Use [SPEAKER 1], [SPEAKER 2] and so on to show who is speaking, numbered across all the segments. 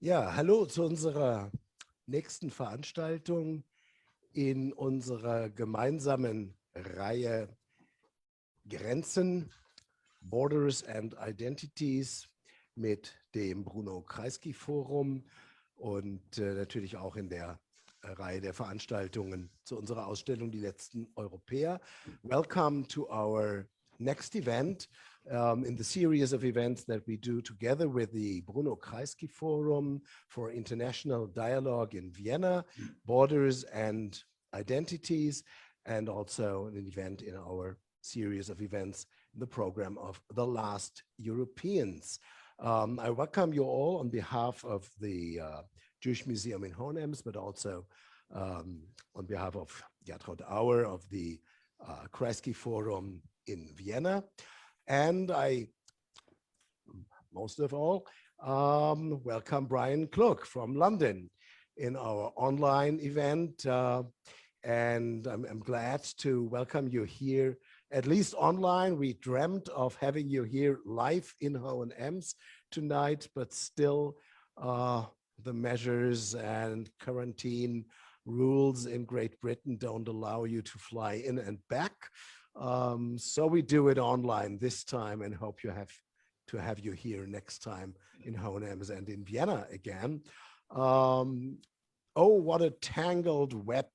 [SPEAKER 1] Ja, hallo zu unserer nächsten Veranstaltung in unserer gemeinsamen Reihe Grenzen, Borders and Identities mit dem Bruno Kreisky Forum und natürlich auch in der Reihe der Veranstaltungen zu unserer Ausstellung Die letzten Europäer. Welcome to our next event in the series of events that we do together with the Bruno Kreisky Forum for International Dialogue in Vienna, Borders and Identities, and also an event in our series of events in the program of The Last Europeans. I welcome you all on behalf of the Jewish Museum in Hohenems, but also on behalf of Gertraud Auer of the Kreisky Forum in Vienna. And I, most of all, welcome Brian Klug from London in our online event. And I'm glad to welcome you here, at least online. We dreamt of having you here live in Hohenems tonight, but still the measures and quarantine rules in Great Britain don't allow you to fly in and back. So we do it online this time and hope to have you here next time in Hohenems and in Vienna again. Oh, what a tangled web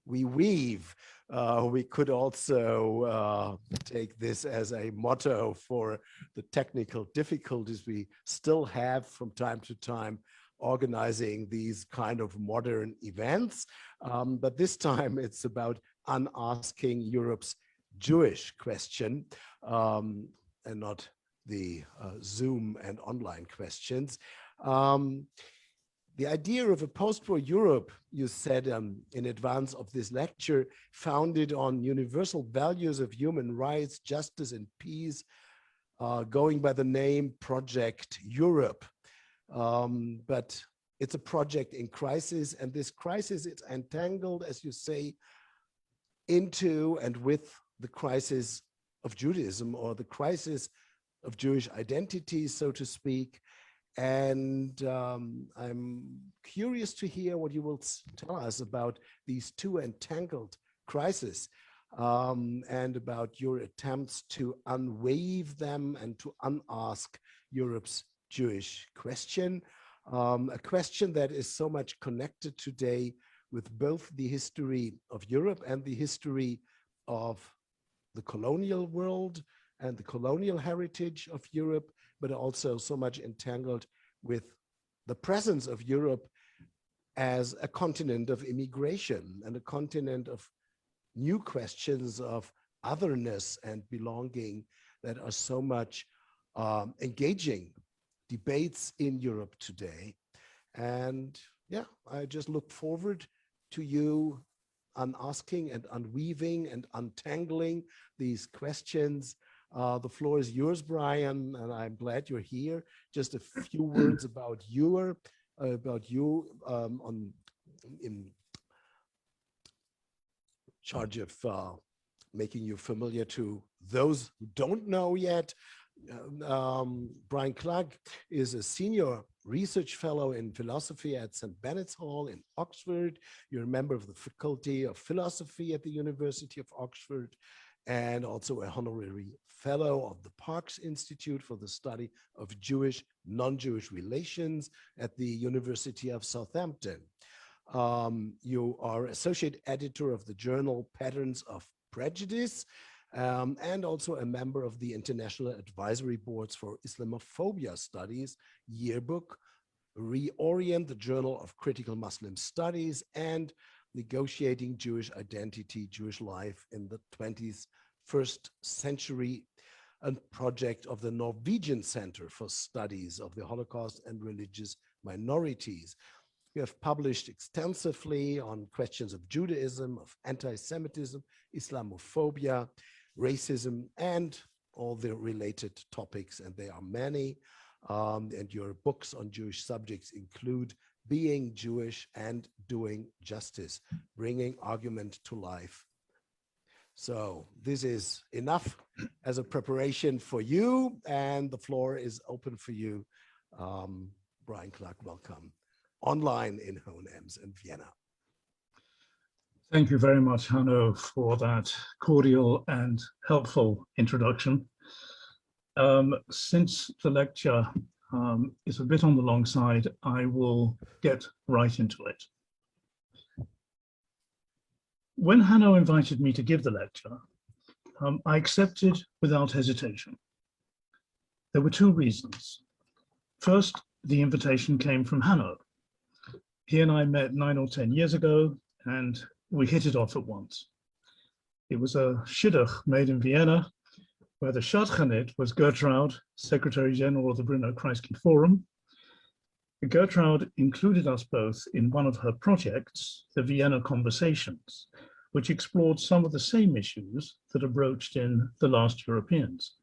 [SPEAKER 1] we weave. We could also take this as a motto for the technical difficulties we still have from time to time organizing these kind of modern events. But this time it's about unasking Europe's Jewish question and not the Zoom and online questions. The idea of a post-war Europe, you said in advance of this lecture, founded on universal values of human rights, justice, and peace, going by the name Project Europe. But it's a project in crisis, and this crisis is entangled, as you say, into and with the crisis of Judaism, or the crisis of Jewish identity, so to speak. And I'm curious to hear what you will tell us about these two entangled crises and about your attempts to unweave them and to unask Europe's Jewish question, a question that is so much connected today with both the history of Europe and the history of the colonial world and the colonial heritage of Europe, but also so much entangled with the presence of Europe as a continent of immigration and a continent of new questions of otherness and belonging that are so much engaging debates in Europe today. And yeah, I just look forward to you unasking and unweaving and untangling these questions. The floor is yours, Brian, and I'm glad you're here. Just a few words about you in charge of making you familiar to those who don't know yet. Brian Klug is a senior research fellow in philosophy at St. Bennett's Hall in Oxford. You're a member of the Faculty of Philosophy at the University of Oxford, and also a honorary fellow of the Parkes Institute for the Study of Jewish, Non-Jewish Relations at the University of Southampton. You are associate editor of the journal Patterns of Prejudice, and also a member of the International Advisory Boards for Islamophobia Studies, Yearbook, Reorient, the Journal of Critical Muslim Studies, and Negotiating Jewish Identity, Jewish Life in the 21st Century, a project of the Norwegian Center for Studies of the Holocaust and Religious Minorities. You have published extensively on questions of Judaism, of anti-Semitism, Islamophobia, racism, and all the related topics, and there are many. And your books on Jewish subjects include Being Jewish and Doing Justice, Bringing Argument to Life. So this is enough as a preparation for you, and the floor is open for you. Brian Klug, welcome online in Hohenems and Vienna.
[SPEAKER 2] Thank you very much, Hanno, for that cordial and helpful introduction. Since the lecture is a bit on the long side, I will get right into it. When Hanno invited me to give the lecture, I accepted without hesitation. There were two reasons. First, the invitation came from Hanno. He and I met 9 or 10 years ago, and we hit it off at once. It was a shidduch made in Vienna, where the shadchanit was Gertrude, Secretary General of the Bruno Kreisky Forum. Gertrude included us both in one of her projects, the Vienna Conversations, which explored some of the same issues that are broached in The Last Europeans.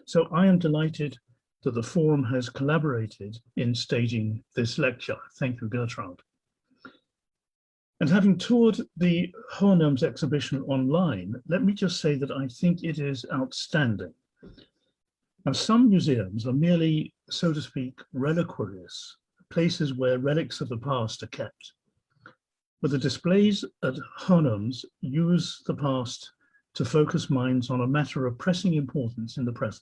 [SPEAKER 2] So I am delighted that the Forum has collaborated in staging this lecture. Thank you, Gertrude. And having toured the Hohenems exhibition online, let me just say that I think it is outstanding. Now, some museums are merely, so to speak, reliquaries, places where relics of the past are kept. But the displays at Hohenems use the past to focus minds on a matter of pressing importance in the present.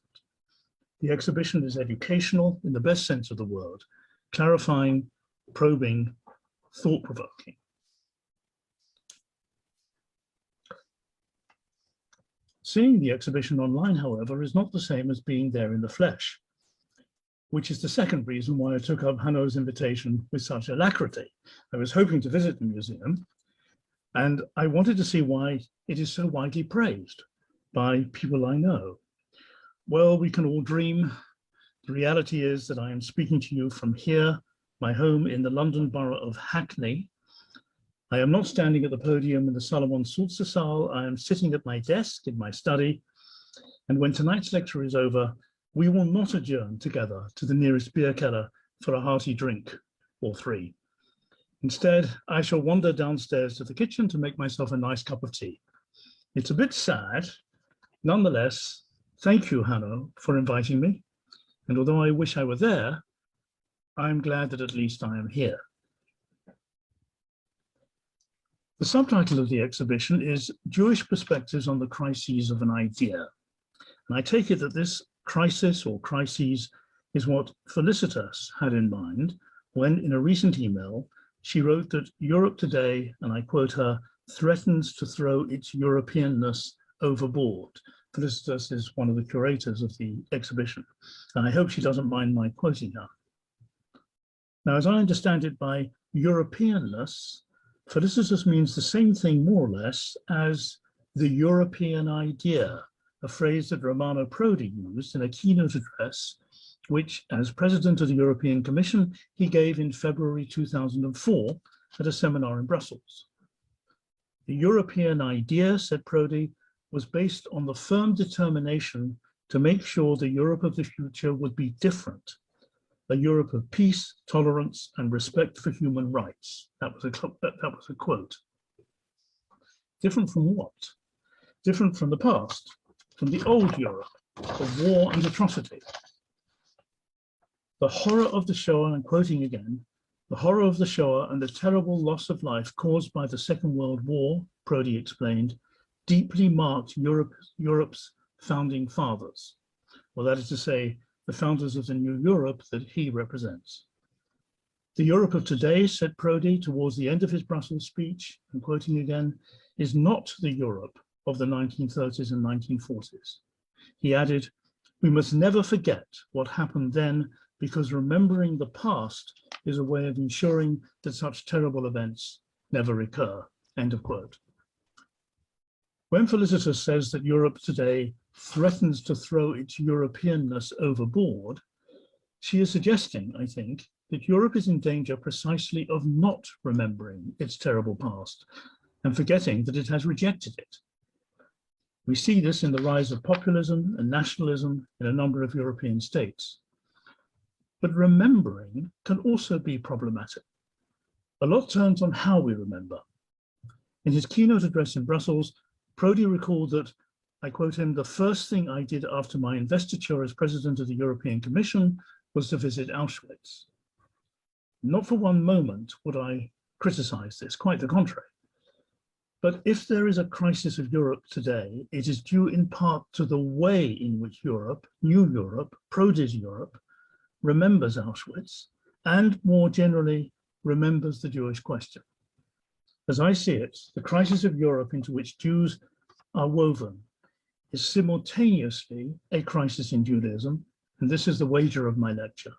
[SPEAKER 2] The exhibition is educational in the best sense of the word, clarifying, probing, thought-provoking. Seeing the exhibition online, however, is not the same as being there in the flesh, which is the second reason why I took up Hanno's invitation with such alacrity. I was hoping to visit the museum, and I wanted to see why it is so widely praised by people I know. Well, we can all dream. The reality is that I am speaking to you from here, my home in the London borough of Hackney. I am not standing at the podium in the Salomon Sulzer Saal. I am sitting at my desk in my study. And when tonight's lecture is over, we will not adjourn together to the nearest beer keller for a hearty drink or three. Instead, I shall wander downstairs to the kitchen to make myself a nice cup of tea. It's a bit sad. Nonetheless, thank you, Hanno, for inviting me. And although I wish I were there, I'm glad that at least I am here. The subtitle of the exhibition is Jewish Perspectives on the Crises of an Idea. And I take it that this crisis or crises is what Felicitas had in mind when, in a recent email, she wrote that Europe today, and I quote her, threatens to throw its Europeanness overboard. Felicitas is one of the curators of the exhibition, and I hope she doesn't mind my quoting her. Now, as I understand it by Europeanness, Felicitas means the same thing, more or less, as the European idea, a phrase that Romano Prodi used in a keynote address, which, as president of the European Commission, he gave in February 2004 at a seminar in Brussels. The European idea, said Prodi, was based on the firm determination to make sure the Europe of the future would be different, a Europe of peace, tolerance, and respect for human rights. That was a quote. Different from what? Different from the past, from the old Europe of war and atrocity. The horror of the Shoah, I'm quoting again, the horror of the Shoah and the terrible loss of life caused by the Second World War, Prodi explained, deeply marked Europe's founding fathers. Well, that is to say, the founders of the new Europe that he represents. The Europe of today, said Prodi towards the end of his Brussels speech, I'm quoting again, is not the Europe of the 1930s and 1940s. He added, we must never forget what happened then, because remembering the past is a way of ensuring that such terrible events never recur, end of quote. When Felicitas says that Europe today threatens to throw its Europeanness overboard, she is suggesting, I think, that Europe is in danger precisely of not remembering its terrible past and forgetting that it has rejected it. We see this in the rise of populism and nationalism in a number of European states. But remembering can also be problematic. A lot turns on how we remember. In his keynote address in Brussels, Prodi recalled that, I quote him, the first thing I did after my investiture as president of the European Commission was to visit Auschwitz. Not for one moment would I criticize this, quite the contrary. But if there is a crisis of Europe today, it is due in part to the way in which Europe, New Europe, Prodi's Europe, remembers Auschwitz, and more generally, remembers the Jewish question. As I see it, the crisis of Europe into which Jews are woven is simultaneously a crisis in Judaism, and this is the wager of my lecture.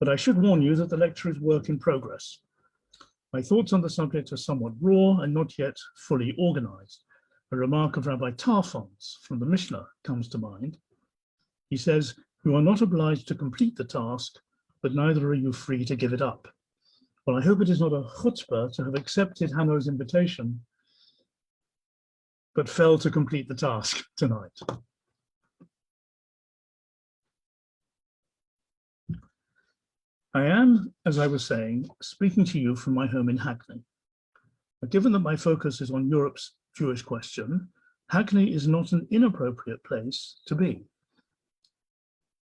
[SPEAKER 2] But I should warn you that the lecture is work in progress. My thoughts on the subject are somewhat raw and not yet fully organized. A remark of Rabbi Tarfon's from the Mishnah comes to mind. He says, "You are not obliged to complete the task, but neither are you free to give it up." Well, I hope it is not a chutzpah to have accepted Hanno's invitation, but failed to complete the task tonight. I am, as I was saying, speaking to you from my home in Hackney. But given that my focus is on Europe's Jewish question, Hackney is not an inappropriate place to be.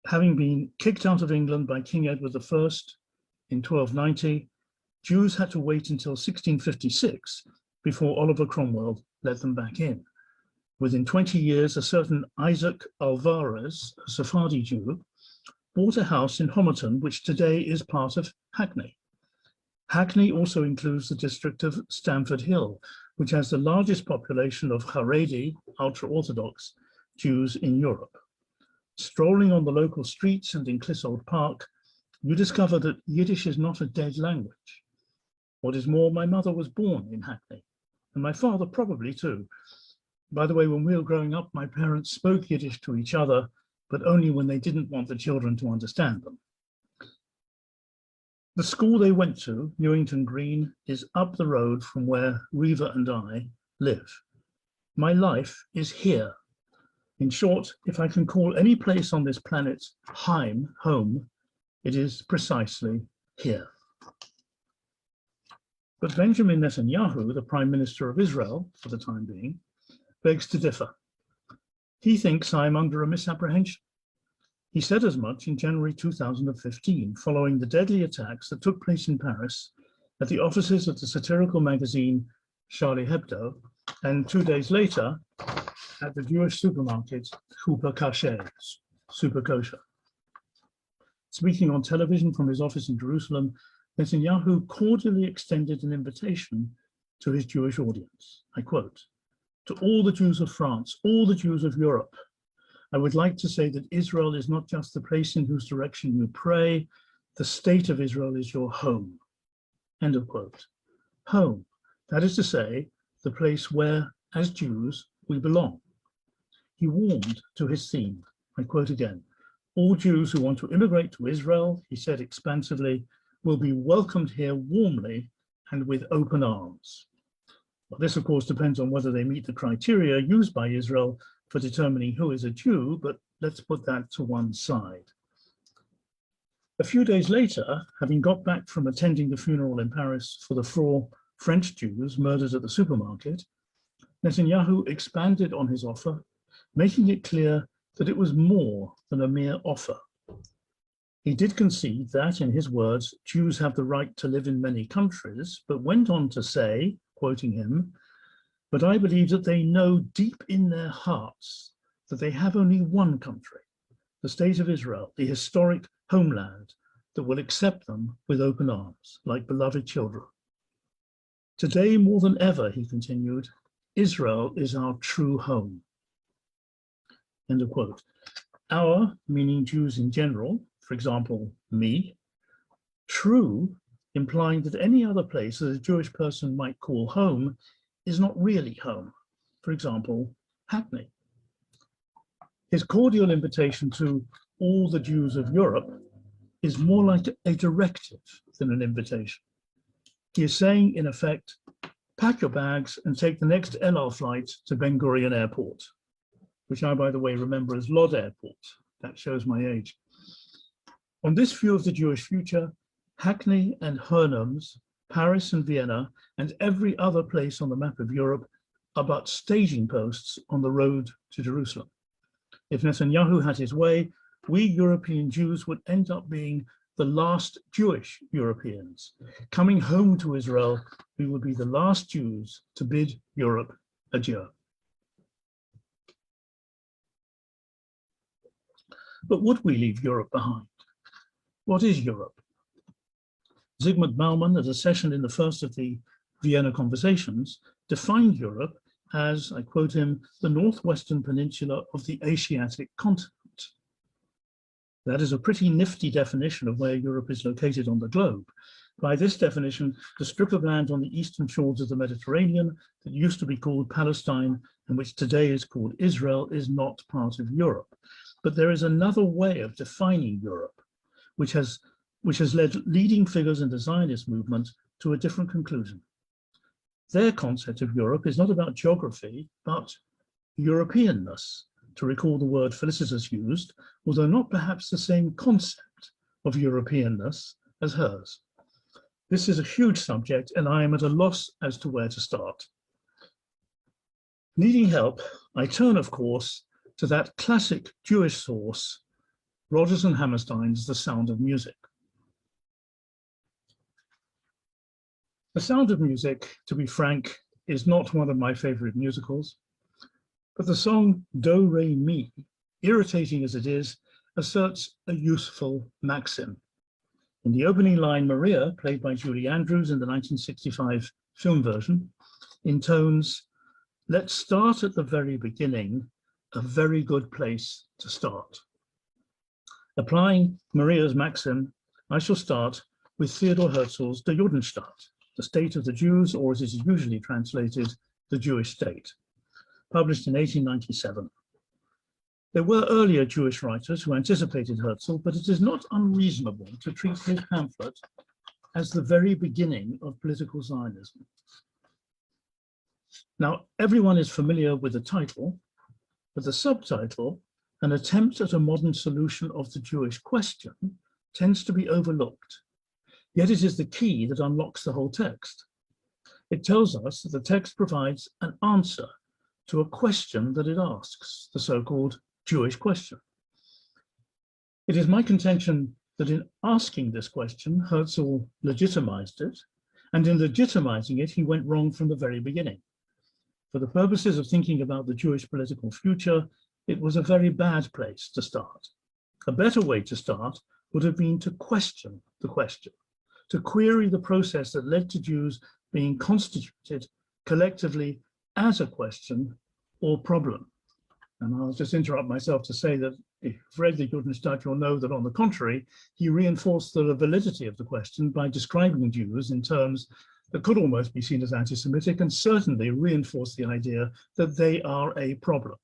[SPEAKER 2] Having been kicked out of England by King Edward I in 1290, Jews had to wait until 1656 before Oliver Cromwell let them back in. Within 20 years, a certain Isaac Alvarez, a Sephardi Jew, bought a house in Homerton, which today is part of Hackney. Hackney also includes the district of Stamford Hill, which has the largest population of Haredi, ultra-Orthodox Jews in Europe. Strolling on the local streets and in Clissold Park, you discover that Yiddish is not a dead language. What is more, my mother was born in Hackney, and my father probably too. By the way, when we were growing up, my parents spoke Yiddish to each other, but only when they didn't want the children to understand them. The school they went to, Newington Green, is up the road from where Reva and I live. My life is here. In short, if I can call any place on this planet Heim, home, it is precisely here. But Benjamin Netanyahu, the Prime Minister of Israel for the time being, begs to differ. He thinks I'm under a misapprehension. He said as much in January 2015, following the deadly attacks that took place in Paris at the offices of the satirical magazine Charlie Hebdo, and 2 days later at the Jewish supermarket Super Kosher. Speaking on television from his office in Jerusalem, Netanyahu cordially extended an invitation to his Jewish audience. I quote, "To all the Jews of France, all the Jews of Europe, I would like to say that Israel is not just the place in whose direction you pray, the state of Israel is your home." End of quote. Home, that is to say, the place where, as Jews, we belong. He warmed to his theme. I quote again, "All Jews who want to immigrate to Israel," he said expansively, "will be welcomed here warmly and with open arms." Well, this, of course, depends on whether they meet the criteria used by Israel for determining who is a Jew, but let's put that to one side. A few days later, having got back from attending the funeral in Paris for the 4 French Jews murdered at the supermarket, Netanyahu expanded on his offer, making it clear that it was more than a mere offer. He did concede that, in his words, Jews have the right to live in many countries, but went on to say, quoting him, "But I believe that they know deep in their hearts that they have only one country, the state of Israel, the historic homeland that will accept them with open arms, like beloved children. Today, more than ever," he continued, "Israel is our true home." End of quote. Our, meaning Jews in general, for example, me, true, implying that any other place that a Jewish person might call home is not really home. For example, Hackney. His cordial invitation to all the Jews of Europe is more like a directive than an invitation. He is saying, in effect, pack your bags and take the next El Al flight to Ben Gurion Airport, which I, by the way, remember as Lod Airport. That shows my age. On this view of the Jewish future, Hackney and Hurnems, Paris and Vienna, and every other place on the map of Europe are but staging posts on the road to Jerusalem. If Netanyahu had his way, we European Jews would end up being the last Jewish Europeans. Coming home to Israel, we will be the last Jews to bid Europe adieu. But would we leave Europe behind? What is Europe? Zygmunt Bauman, at a session in the first of the Vienna Conversations, defined Europe as, I quote him, the northwestern peninsula of the Asiatic continent. That is a pretty nifty definition of where Europe is located on the globe. By this definition, the strip of land on the eastern shores of the Mediterranean that used to be called Palestine and which today is called Israel is not part of Europe. But there is another way of defining Europe, which has led leading figures in the Zionist movement to a different conclusion. Their concept of Europe is not about geography, but Europeanness, to recall the word Felicitas used, although not perhaps the same concept of Europeanness as hers. This is a huge subject, and I am at a loss as to where to start. Needing help, I turn, of course, to that classic Jewish source, Rodgers and Hammerstein's The Sound of Music. The Sound of Music, to be frank, is not one of my favorite musicals, but the song Do Re Mi, irritating as it is, asserts a useful maxim. In the opening line, Maria, played by Julie Andrews in the 1965 film version, intones, "Let's start at the very beginning, a very good place to start." Applying Maria's maxim, I shall start with Theodor Herzl's Der Judenstaat, the state of the Jews, or as it is usually translated, the Jewish state, published in 1897. There were earlier Jewish writers who anticipated Herzl, but it is not unreasonable to treat his pamphlet as the very beginning of political Zionism. Now, everyone is familiar with the title, but the subtitle, An Attempt at a Modern Solution of the Jewish Question, tends to be overlooked. Yet it is the key that unlocks the whole text. It tells us that the text provides an answer to a question that it asks, the so-called Jewish question. It is my contention that in asking this question, Herzl legitimized it, and in legitimizing it, he went wrong from the very beginning. For the purposes of thinking about the Jewish political future, it was a very bad place to start. A better way to start would have been to question the question, to query the process that led to Jews being constituted collectively as a question or problem. And I'll just interrupt myself to say that if you've read the Judenstaat, you'll know that on the contrary, he reinforced the validity of the question by describing Jews in terms that could almost be seen as anti-Semitic, and certainly reinforced the idea that they are a problem.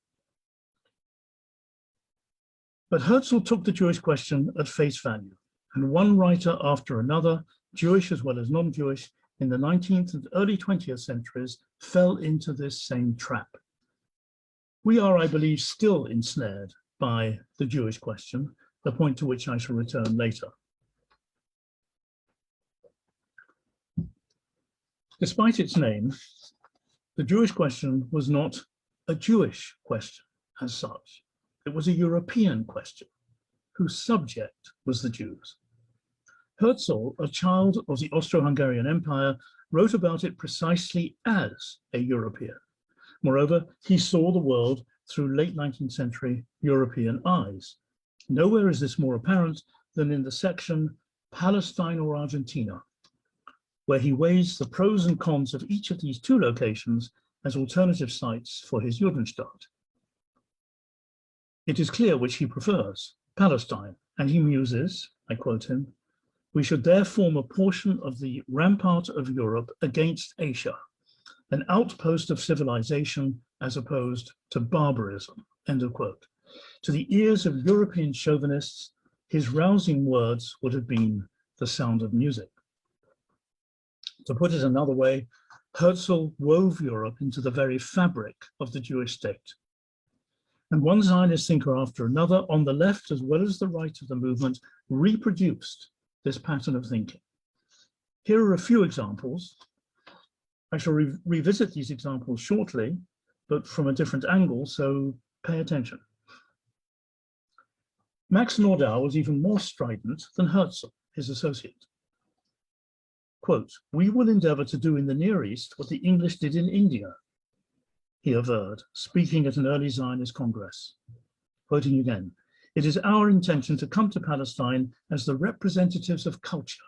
[SPEAKER 2] But Herzl took the Jewish question at face value, and one writer after another, Jewish as well as non-Jewish, in the 19th and early 20th centuries fell into this same trap. We are, I believe, still ensnared by the Jewish question, a point to which I shall return later. Despite its name, the Jewish question was not a Jewish question as such. It was a European question, whose subject was the Jews. Herzl, a child of the Austro-Hungarian Empire, wrote about it precisely as a European. Moreover, he saw the world through late 19th century European eyes. Nowhere is this more apparent than in the section Palestine or Argentina, where he weighs the pros and cons of each of these two locations as alternative sites for his Judenstaat. It is clear which he prefers, Palestine, and he muses, I quote him, "We should there form a portion of the rampart of Europe against Asia, an outpost of civilization as opposed to barbarism," end of quote. To the ears of European chauvinists, his rousing words would have been the sound of music. To put it another way, Herzl wove Europe into the very fabric of the Jewish state. And one Zionist thinker after another, on the left as well as the right of the movement, reproduced this pattern of thinking. Here are a few examples. I shall revisit these examples shortly, but from a different angle, so pay attention. Max Nordau was even more strident than Herzl. his associate. Quote, "We will endeavor to do in the Near East what the English did in India," he averred, speaking at an early Zionist Congress. Quoting again, "It is our intention to come to Palestine as the representatives of culture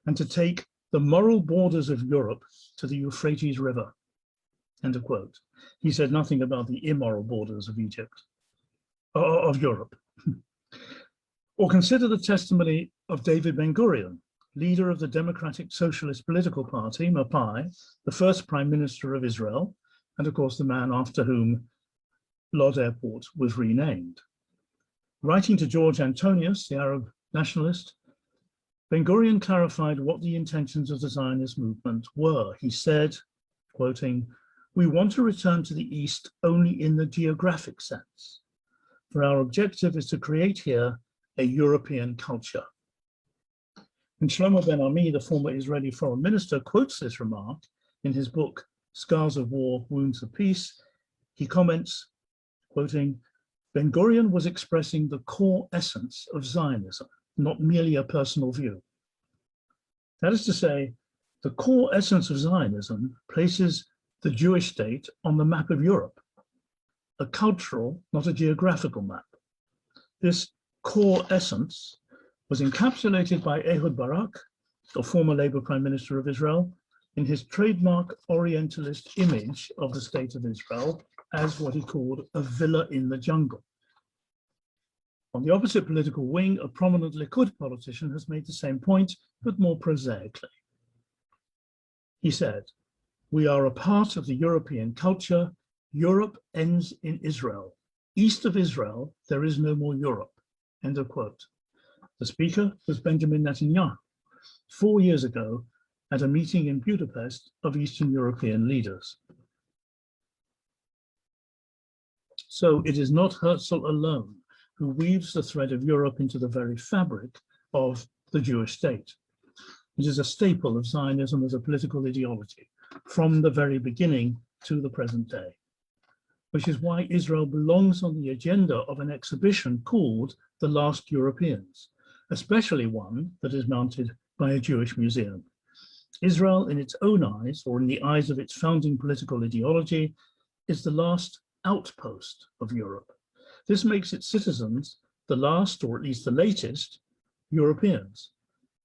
[SPEAKER 2] and to take the moral borders of Europe to the Euphrates River." End of quote. He said nothing about the immoral borders of Egypt, of Europe. Or consider the testimony of David Ben-Gurion, leader of the Democratic Socialist Political Party, Mapai, the first Prime Minister of Israel, and of course the man after whom Lod Airport was renamed. Writing to George Antonius, the Arab nationalist, Ben-Gurion clarified what the intentions of the Zionist movement were. He said, quoting, "We want to return to the East only in the geographic sense, for our objective is to create here a European culture." And Shlomo Ben-Ami, the former Israeli foreign minister, quotes this remark in his book, Scars of War, Wounds of Peace. He comments, quoting, "Ben-Gurion was expressing the core essence of Zionism, not merely a personal view. That is to say, the core essence of Zionism places the Jewish state on the map of Europe, a cultural, not a geographical map. This core essence was encapsulated by Ehud Barak, the former Labour Prime Minister of Israel, in his trademark Orientalist image of the State of Israel as what he called a villa in the jungle. On the opposite political wing, a prominent Likud politician has made the same point, but more prosaically. He said, "We are a part of the European culture. Europe ends in Israel. East of Israel, there is no more Europe." End of quote. The speaker was Benjamin Netanyahu, 4 years ago at a meeting in Budapest of Eastern European leaders. So it is not Herzl alone who weaves the thread of Europe into the very fabric of the Jewish state. It is a staple of Zionism as a political ideology from the very beginning to the present day, which is why Israel belongs on the agenda of an exhibition called The Last Europeans, especially one that is mounted by a Jewish museum. Israel, in its own eyes, or in the eyes of its founding political ideology, is the last outpost of Europe. This makes its citizens the last, or at least the latest, Europeans.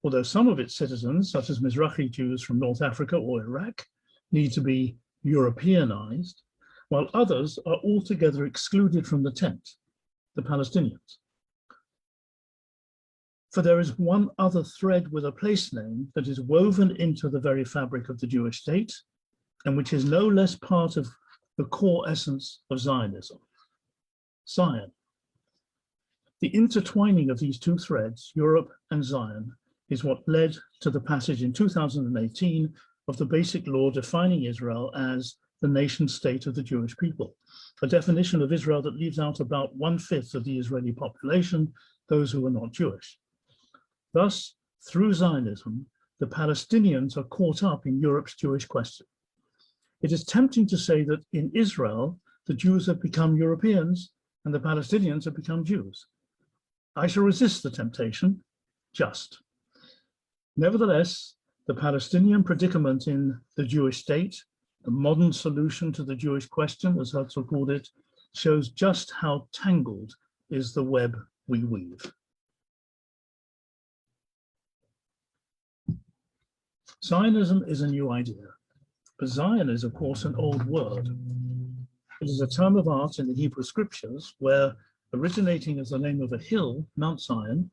[SPEAKER 2] Although some of its citizens, such as Mizrahi Jews from North Africa or Iraq, need to be Europeanized, while others are altogether excluded from the tent, the Palestinians. For there is one other thread with a place name that is woven into the very fabric of the Jewish state, and which is no less part of the core essence of Zionism: Zion. The intertwining of these two threads, Europe and Zion, is what led to the passage in 2018 of the basic law defining Israel as the nation state of the Jewish people, a definition of Israel that leaves out about 1/5 of the Israeli population, those who are not Jewish. Thus, through Zionism, the Palestinians are caught up in Europe's Jewish question. It is tempting to say that in Israel, the Jews have become Europeans and the Palestinians have become Jews. I shall resist the temptation, just. Nevertheless, the Palestinian predicament in the Jewish state, the modern solution to the Jewish question, as Herzl called it, shows just how tangled is the web we weave. Zionism is a new idea, but Zion is, of course, an old word. It is a term of art in the Hebrew scriptures where, originating as the name of a hill, Mount Zion,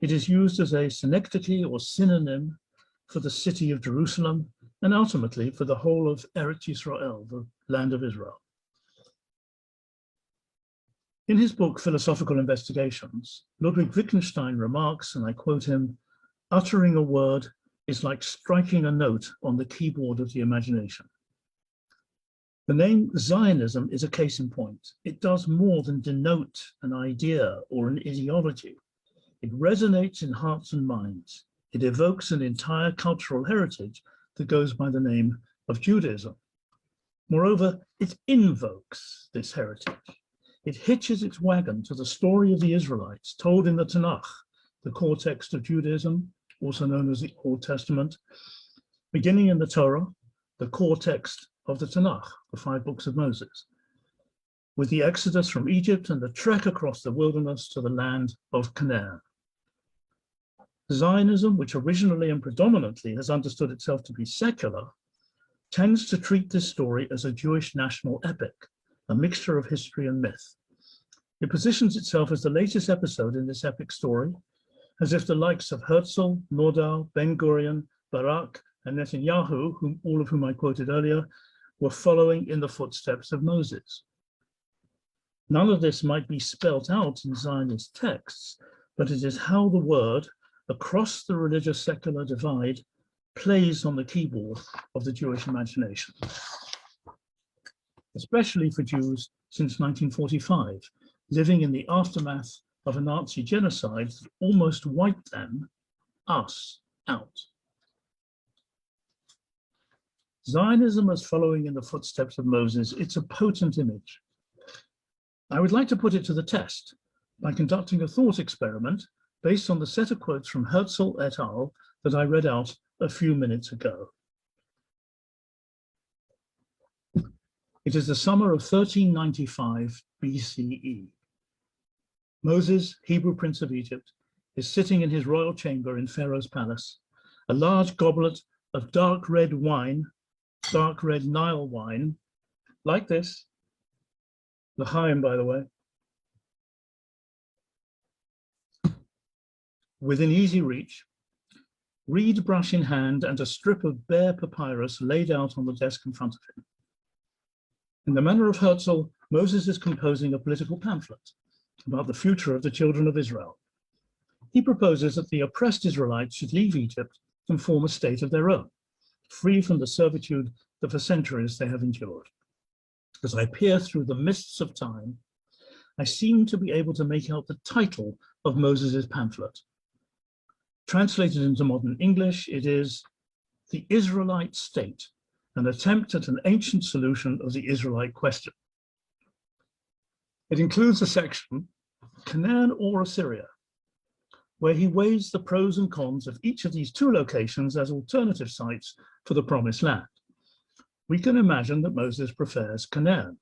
[SPEAKER 2] it is used as a synecdoche or synonym for the city of Jerusalem and ultimately for the whole of Eretz Yisrael, the land of Israel. In his book, Philosophical Investigations, Ludwig Wittgenstein remarks, and I quote him, "Uttering a word is like striking a note on the keyboard of the imagination." The name Zionism is a case in point. It does more than denote an idea or an ideology. It resonates in hearts and minds. It evokes an entire cultural heritage that goes by the name of Judaism. Moreover, it invokes this heritage. It hitches its wagon to the story of the Israelites told in the Tanakh the core text of Judaism, also known as the Old Testament, beginning in the Torah, the core text of the Tanakh, the 5 books of Moses, with the exodus from Egypt and the trek across the wilderness to the land of Canaan. Zionism, which originally and predominantly has understood itself to be secular, tends to treat this story as a Jewish national epic, a mixture of history and myth. It positions itself as the latest episode in this epic story, as if the likes of Herzl, Nordau, Ben-Gurion, Barak, and Netanyahu, all of whom I quoted earlier, were following in the footsteps of Moses. None of this might be spelt out in Zionist texts, but it is how the word, across the religious secular divide, plays on the keyboard of the Jewish imagination, especially for Jews since 1945, living in the aftermath of a Nazi genocide that almost wiped them, us, out. Zionism as following in the footsteps of Moses, it's a potent image. I would like to put it to the test by conducting a thought experiment based on the set of quotes from Herzl et al. That I read out a few minutes ago. It is the summer of 1395 BCE. Moses, Hebrew Prince of Egypt, is sitting in his royal chamber in Pharaoh's palace. A large goblet of dark red wine, dark red Nile wine, like this, l'chaim, by the way, within easy reach, reed brush in hand and a strip of bare papyrus laid out on the desk in front of him. In the manner of Herzl, Moses is composing a political pamphlet about the future of the children of Israel. He proposes that the oppressed Israelites should leave Egypt and form a state of their own, free from the servitude that for centuries they have endured. As I peer through the mists of time, I seem to be able to make out the title of Moses's pamphlet. Translated into modern English, it is The Israelite State, an attempt at an ancient solution of the Israelite question. It includes a section, Canaan or Assyria, where he weighs the pros and cons of each of these 2 locations as alternative sites for the Promised Land. We can imagine that Moses prefers Canaan.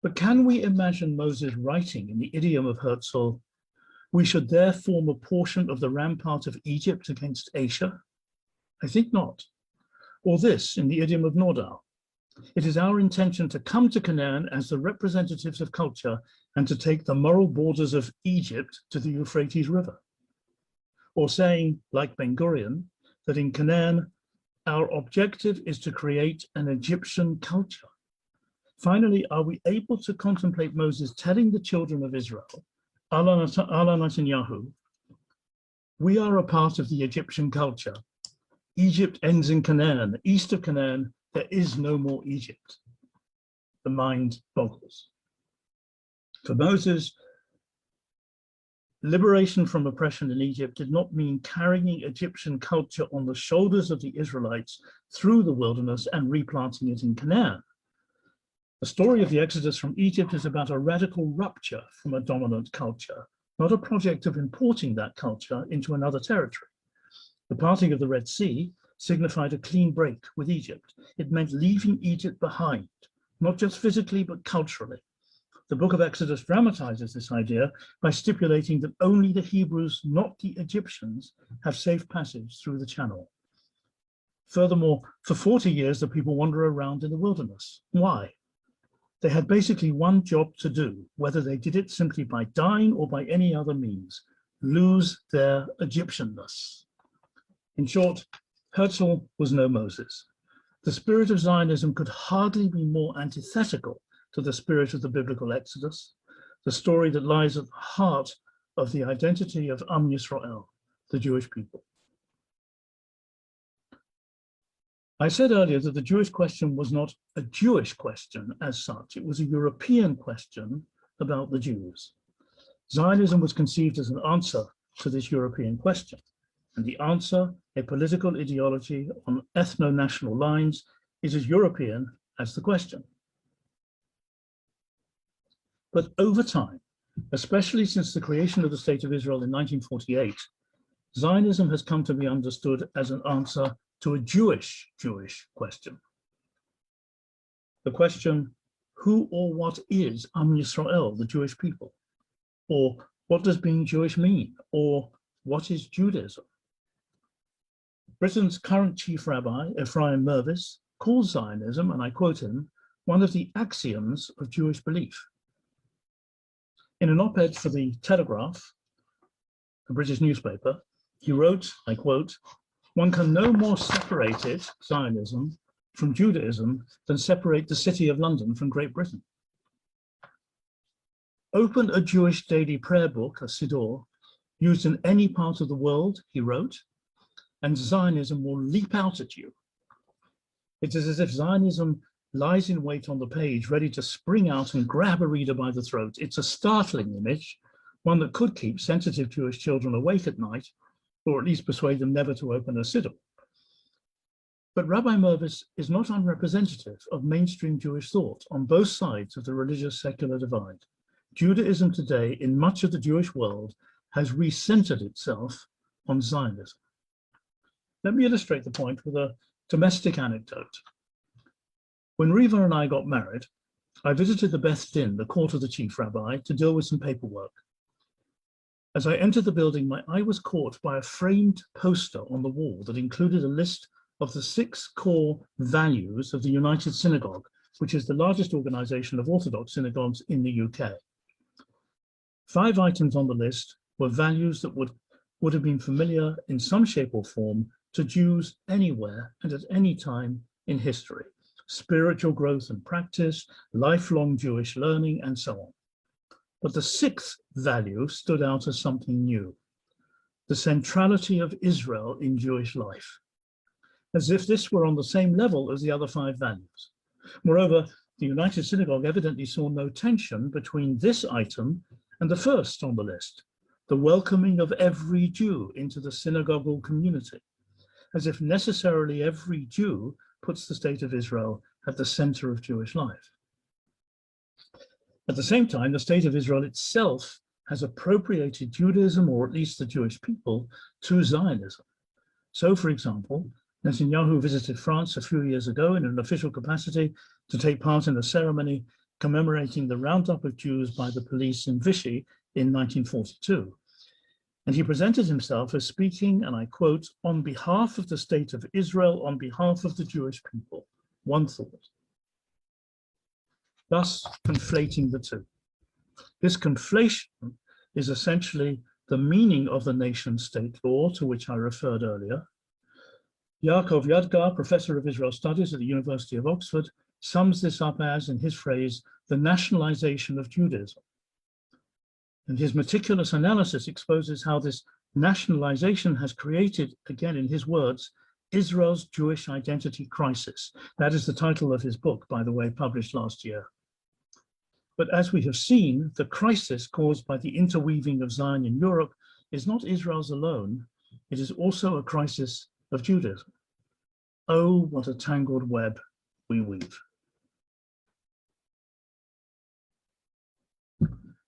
[SPEAKER 2] But can we imagine Moses writing in the idiom of Herzl, "We should there form a portion of the rampart of Egypt against Asia"? I think not. Or this in the idiom of Nordau, "It is our intention to come to Canaan as the representatives of culture and to take the moral borders of Egypt to the Euphrates River." Or saying, like Ben-Gurion, that in Canaan, our objective is to create an Egyptian culture. Finally, are we able to contemplate Moses telling the children of Israel, a la Netanyahu, "We are a part of the Egyptian culture. Egypt ends in Canaan. East of Canaan, there is no more Egypt." The mind boggles. For Moses, liberation from oppression in Egypt did not mean carrying Egyptian culture on the shoulders of the Israelites through the wilderness and replanting it in Canaan. The story of the Exodus from Egypt is about a radical rupture from a dominant culture, not a project of importing that culture into another territory. The parting of the Red Sea signified a clean break with Egypt. It meant leaving Egypt behind, not just physically, but culturally. The book of Exodus dramatizes this idea by stipulating that only the Hebrews, not the Egyptians, have safe passage through the channel. Furthermore, for 40 years, the people wander around in the wilderness. Why? They had basically one job to do, whether they did it simply by dying or by any other means: lose their Egyptianness. In short, Herzl was no Moses. The spirit of Zionism could hardly be more antithetical to the spirit of the biblical Exodus, the story that lies at the heart of the identity of Am Yisrael, the Jewish people. I said earlier that the Jewish question was not a Jewish question as such. It was a European question about the Jews. Zionism was conceived as an answer to this European question. And the answer, a political ideology on ethno-national lines, is as European as the question. But over time, Especially since the creation of the State of Israel in 1948, Zionism has come to be understood as an answer to a Jewish question. The question, who or what is Am Yisrael, the Jewish people? Or what does being Jewish mean? Or what is Judaism? Britain's current chief rabbi, Ephraim Mervis, calls Zionism, and I quote him, one of the axioms of Jewish belief. In an op-ed for the Telegraph, a British newspaper, he wrote, I quote, "One can no more separate it, Zionism, from Judaism than separate the city of London from Great Britain. Open a Jewish daily prayer book, a Siddur, used in any part of the world," he wrote, "and Zionism will leap out at you. It is as if Zionism lies in wait on the page, ready to spring out and grab a reader by the throat. It's a startling image, one that could keep sensitive Jewish children awake at night, or at least persuade them never to open a Siddur." But Rabbi Mervis is not unrepresentative of mainstream Jewish thought on both sides of the religious-secular divide. Judaism today, in much of the Jewish world, has recentered itself on Zionism. Let me illustrate the point with a domestic anecdote. When Riva and I got married, I visited the Beth Din, the court of the chief rabbi, to deal with some paperwork. As I entered the building, my eye was caught by a framed poster on the wall that included a list of the 6 core values of the United Synagogue, which is the largest organization of Orthodox synagogues in the UK. 5 items on the list were values that would have been familiar in some shape or form to Jews anywhere and at any time in history: spiritual growth and practice, lifelong Jewish learning, and so on. But the 6th value stood out as something new: the centrality of Israel in Jewish life, as if this were on the same level as the other 5 values. Moreover, the United Synagogue evidently saw no tension between this item and the first on the list, the welcoming of every Jew into the synagogal community, as if necessarily every Jew puts the state of Israel at the center of Jewish life. At the same time, the state of Israel itself has appropriated Judaism, or at least the Jewish people, to Zionism. So, for example, Netanyahu visited France a few years ago in an official capacity to take part in a ceremony commemorating the roundup of Jews by the police in Vichy in 1942. And he presented himself as speaking, and I quote, "on behalf of the state of Israel, on behalf of the Jewish people," one thought. Thus conflating the two. This conflation is essentially the meaning of the nation-state law to which I referred earlier. Yaakov Yadgar, professor of Israel Studies at the University of Oxford, sums this up as, in his phrase, the nationalization of Judaism. And his meticulous analysis exposes how this nationalization has created, again in his words, Israel's Jewish identity crisis. That is the title of his book, by the way, published last year. But as we have seen, the crisis caused by the interweaving of Zion in Europe is not Israel's alone. It is also a crisis of Judaism. Oh, what a tangled web we weave.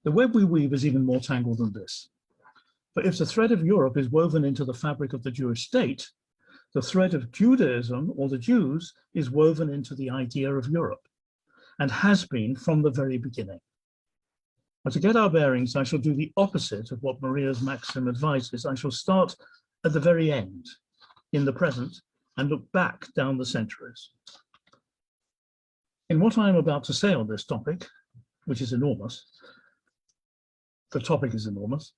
[SPEAKER 2] The web we weave is even more tangled than this. For if the thread of Europe is woven into the fabric of the Jewish state, the thread of Judaism, or the Jews, is woven into the idea of Europe, and has been from the very beginning. But to get our bearings, I shall do the opposite of what Maria's maxim advises. I shall start at the very end, in the present, and look back down the centuries. In what I am about to say on this topic, which is enormous, the topic is enormous,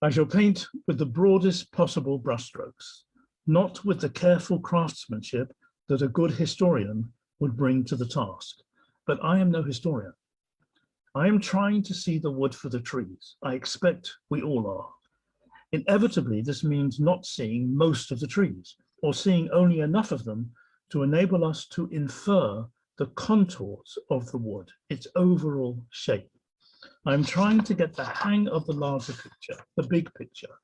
[SPEAKER 2] I shall paint with the broadest possible brushstrokes, not with the careful craftsmanship that a good historian would bring to the task. But I am no historian. I am trying to see the wood for the trees. I expect we all are. Inevitably, this means not seeing most of the trees, or seeing only enough of them to enable us to infer the contours of the wood, its overall shape. I'm trying to get the hang of the larger picture, the big picture,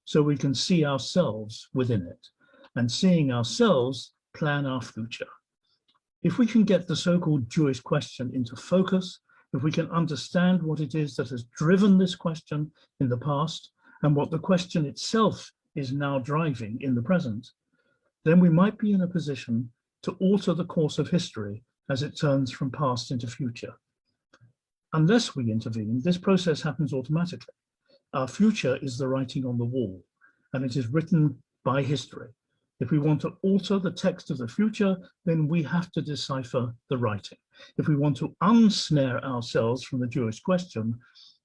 [SPEAKER 2] so we can see ourselves within it, and seeing ourselves plan our future. If we can get the so-called Jewish question into focus, if we can understand what it is that has driven this question in the past and what the question itself is now driving in the present, then we might be in a position to alter the course of history as it turns from past into future. Unless we intervene, this process happens automatically. Our future is the writing on the wall, and it is written by history. If we want to alter the text of the future, then we have to decipher the writing. If we want to unsnare ourselves from the Jewish question,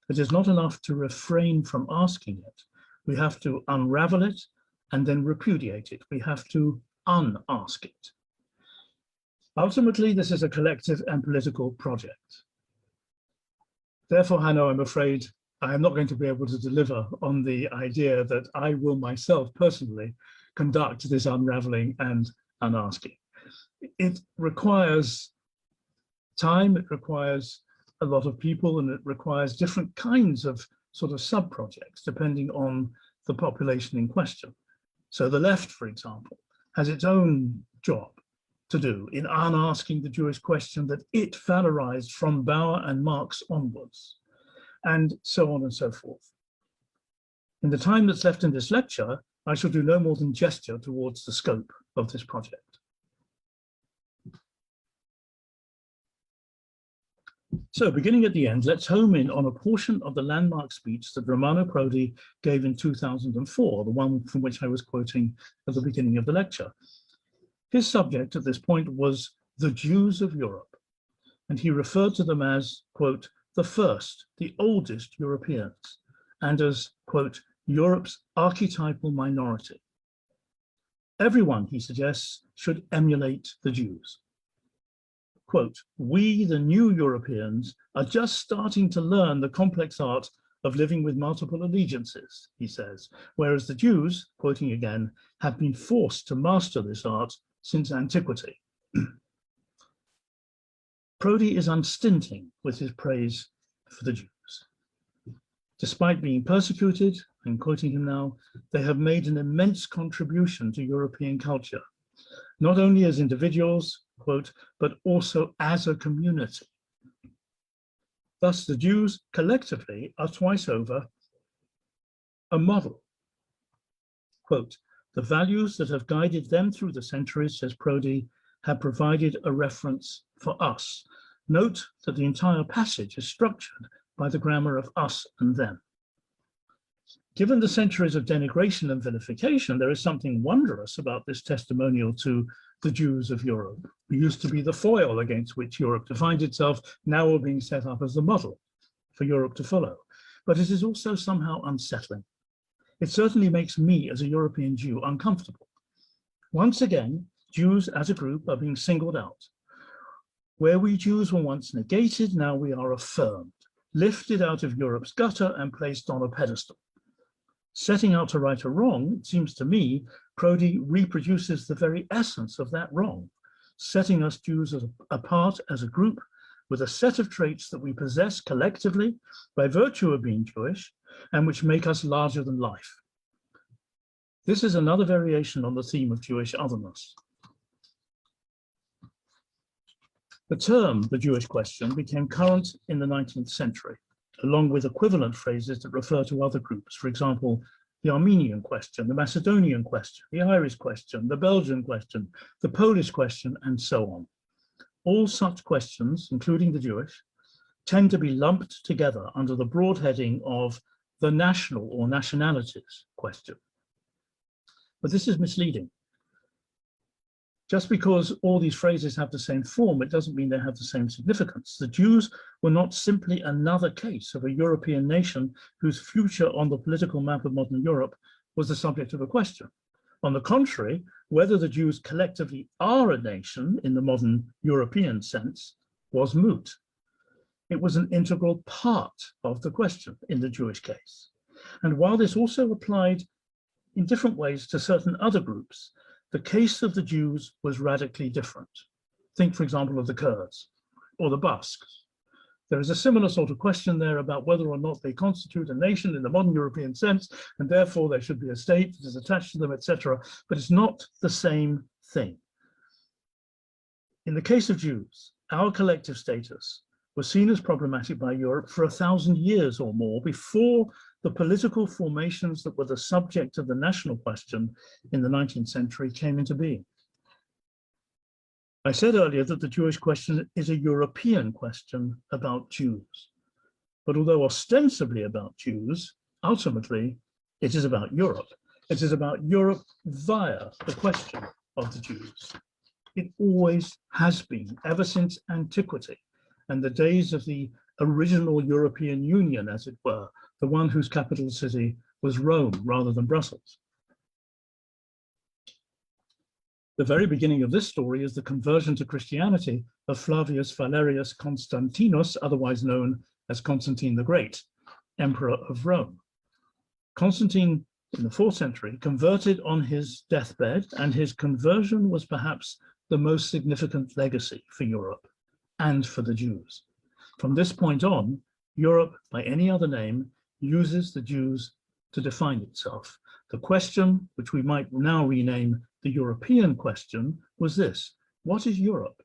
[SPEAKER 2] it is not enough to refrain from asking it. We have to unravel it and then repudiate it. We have to unask it. Ultimately, this is a collective and political project. Therefore, Hanno, I'm afraid I am not going to be able to deliver on the idea that I will myself personally conduct this unraveling and unasking. It requires time, it requires a lot of people, and it requires different kinds of sort of sub-projects depending on the population in question. So the left, for example, has its own job to do in unasking the Jewish question that it valorized from Bauer and Marx onwards, and so on and so forth. In the time that's left in this lecture, I shall do no more than gesture towards the scope of this project. So beginning at the end, let's home in on a portion of the landmark speech that Romano Prodi gave in 2004, the one from which I was quoting at the beginning of the lecture. His subject at this point was the Jews of Europe, and he referred to them as, quote, the first, the oldest Europeans, and as, quote, Europe's archetypal minority. Everyone, he suggests, should emulate the Jews. Quote, we, the new Europeans, are just starting to learn the complex art of living with multiple allegiances, he says, whereas the Jews, quoting again, have been forced to master this art since antiquity. Prodi is unstinting with his praise for the Jews. Despite being persecuted, I'm quoting him now, they have made an immense contribution to European culture, not only as individuals, quote, but also as a community. Thus, the Jews collectively are twice over a model. Quote, the values that have guided them through the centuries, says Prodi, have provided a reference for us. Note that the entire passage is structured by the grammar of us and them. Given the centuries of denigration and vilification, there is something wondrous about this testimonial to the Jews of Europe, who used to be the foil against which Europe defined itself, now are being set up as the model for Europe to follow. But it is also somehow unsettling. It certainly makes me, as a European Jew, uncomfortable. Once again, Jews as a group are being singled out. Where we Jews were once negated, now we are affirmed, lifted out of Europe's gutter and placed on a pedestal. Setting out to right a wrong, it seems to me, Prodi reproduces the very essence of that wrong, setting us Jews apart as a group with a set of traits that we possess collectively by virtue of being Jewish and which make us larger than life. This is another variation on the theme of Jewish otherness. The term, the Jewish question, became current in the 19th century, along with equivalent phrases that refer to other groups, for example, the Armenian question, the Macedonian question, the Irish question, the Belgian question, the Polish question, and so on. All such questions, including the Jewish, tend to be lumped together under the broad heading of the national or nationalities question. But this is misleading. Just because all these phrases have the same form, it doesn't mean they have the same significance. The Jews were not simply another case of a European nation whose future on the political map of modern Europe was the subject of a question. On the contrary, whether the Jews collectively are a nation in the modern European sense was moot. It was an integral part of the question in the Jewish case. And while this also applied in different ways to certain other groups, the case of the Jews was radically different. Think, for example, of the Kurds or the Basques. There is a similar sort of question there about whether or not they constitute a nation in the modern European sense, and therefore there should be a state that is attached to them, etc. But it's not the same thing. In the case of Jews, our collective status was seen as problematic by Europe for 1,000 years or more before the political formations that were the subject of the national question in the 19th century came into being. I said earlier that the Jewish question is a European question about Jews. But although ostensibly about Jews, ultimately it is about Europe. It is about Europe via the question of the Jews. It always has been, ever since antiquity and the days of the original European Union, as it were, the one whose capital city was Rome rather than Brussels. The very beginning of this story is the conversion to Christianity of Flavius Valerius Constantinus, otherwise known as Constantine the Great, Emperor of Rome. Constantine, in the 4th century, converted on his deathbed, and his conversion was perhaps the most significant legacy for Europe and for the Jews. From this point on, Europe, by any other name, uses the Jews to define itself. The question, which we might now rename the European question, was this: what is Europe?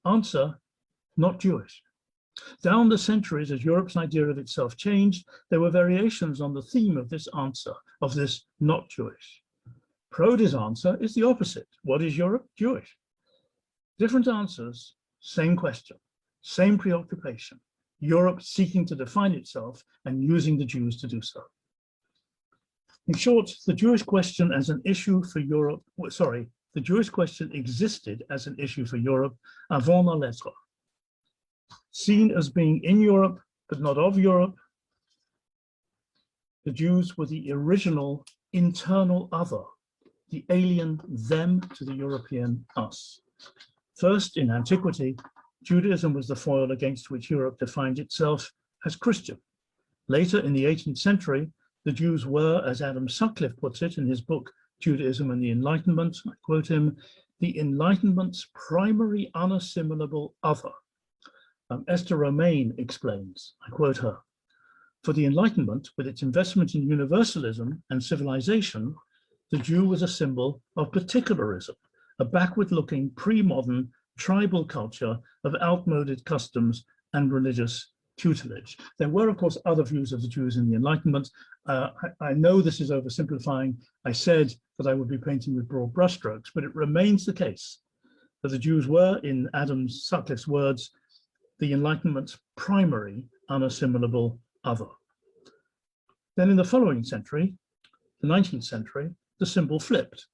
[SPEAKER 2] Answer: not Jewish. Down the centuries, as Europe's idea of itself changed, there were variations on the theme of this answer, of this not Jewish. Prodi's answer is the opposite. What is Europe? Jewish. Different answers, same question, same preoccupation. Europe seeking to define itself and using the Jews to do so. In short, the Jewish question as an issue for Europe, the Jewish question existed as an issue for Europe avant la lettre. Seen as being in Europe, but not of Europe, the Jews were the original internal other, the alien them to the European us. First, in antiquity, Judaism was the foil against which Europe defined itself as Christian. Later, in the 18th century, the Jews were, as Adam Sutcliffe puts it in his book, Judaism and the Enlightenment, I quote him, the Enlightenment's primary unassimilable other. Esther Romaine explains, I quote her, for the Enlightenment, with its investment in universalism and civilization, the Jew was a symbol of particularism, a backward-looking, pre-modern tribal culture of outmoded customs and religious tutelage. There were, of course, other views of the Jews in the Enlightenment. I know this is oversimplifying. I said that I would be painting with broad brushstrokes, but it remains the case that the Jews were, in Adam Sutcliffe's words, the Enlightenment's primary unassimilable other. Then in the following century, the 19th century, the symbol flipped.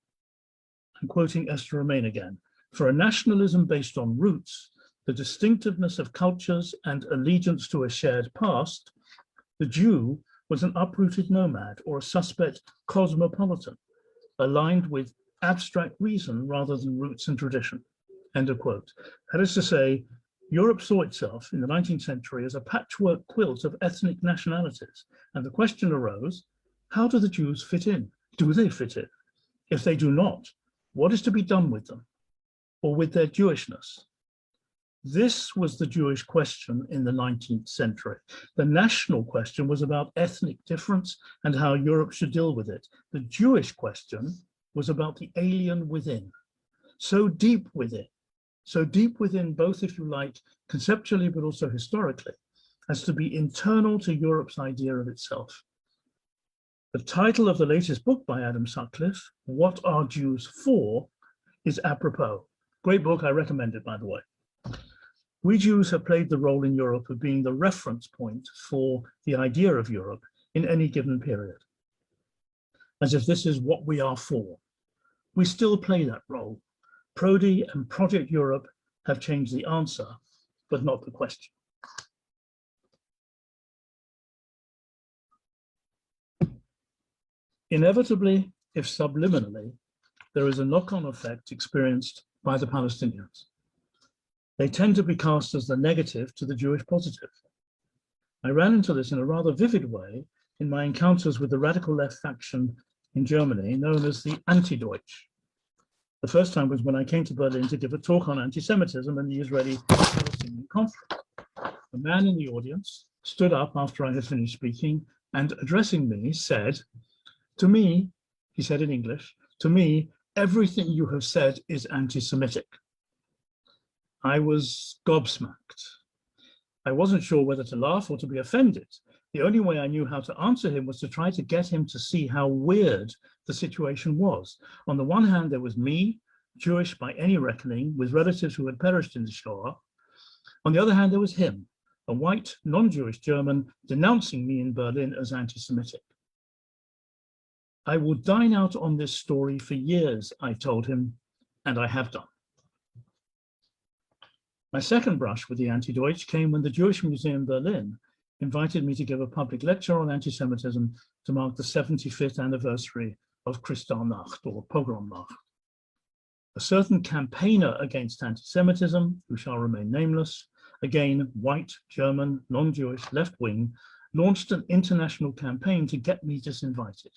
[SPEAKER 2] I'm quoting Esther Romaine again. For a nationalism based on roots, the distinctiveness of cultures and allegiance to a shared past, the Jew was an uprooted nomad or a suspect cosmopolitan, aligned with abstract reason rather than roots and tradition. End of quote. That is to say, Europe saw itself in the 19th century as a patchwork quilt of ethnic nationalities. And the question arose, how do the Jews fit in? Do they fit in? If they do not, what is to be done with them or with their Jewishness? This was the Jewish question in the 19th century. The national question was about ethnic difference and how Europe should deal with it. The Jewish question was about the alien within, so deep within both, if you like, conceptually, but also historically, as to be internal to Europe's idea of itself. The title of the latest book by Adam Sutcliffe, What Are Jews For?, is apropos. Great book, I recommend it, by the way. We Jews have played the role in Europe of being the reference point for the idea of Europe in any given period, as if this is what we are for. We still play that role. Prodi and Project Europe have changed the answer, but not the question. Inevitably, if subliminally, there is a knock-on effect experienced by the Palestinians. They tend to be cast as the negative to the Jewish positive. I ran into this in a rather vivid way in my encounters with the radical left faction in Germany, known as the Anti-Deutsch. The first time was when I came to Berlin to give a talk on anti-Semitism and the Israeli-Palestinian conflict. A man in the audience stood up after I had finished speaking and, addressing me, said, to me, he said in English, to me, everything you have said is anti-Semitic. I was gobsmacked. I wasn't sure whether to laugh or to be offended. The only way I knew how to answer him was to try to get him to see how weird the situation was. On the one hand, there was me, Jewish by any reckoning, with relatives who had perished in the Shoah. On the other hand, there was him, a white, non-Jewish German, denouncing me in Berlin as anti-Semitic. I will dine out on this story for years, I told him, and I have done. My second brush with the anti-Deutsch came when the Jewish Museum Berlin invited me to give a public lecture on anti-Semitism to mark the 75th anniversary of Kristallnacht, or Pogromnacht. A certain campaigner against anti-Semitism, who shall remain nameless, again white, German, non-Jewish, left-wing, launched an international campaign to get me disinvited.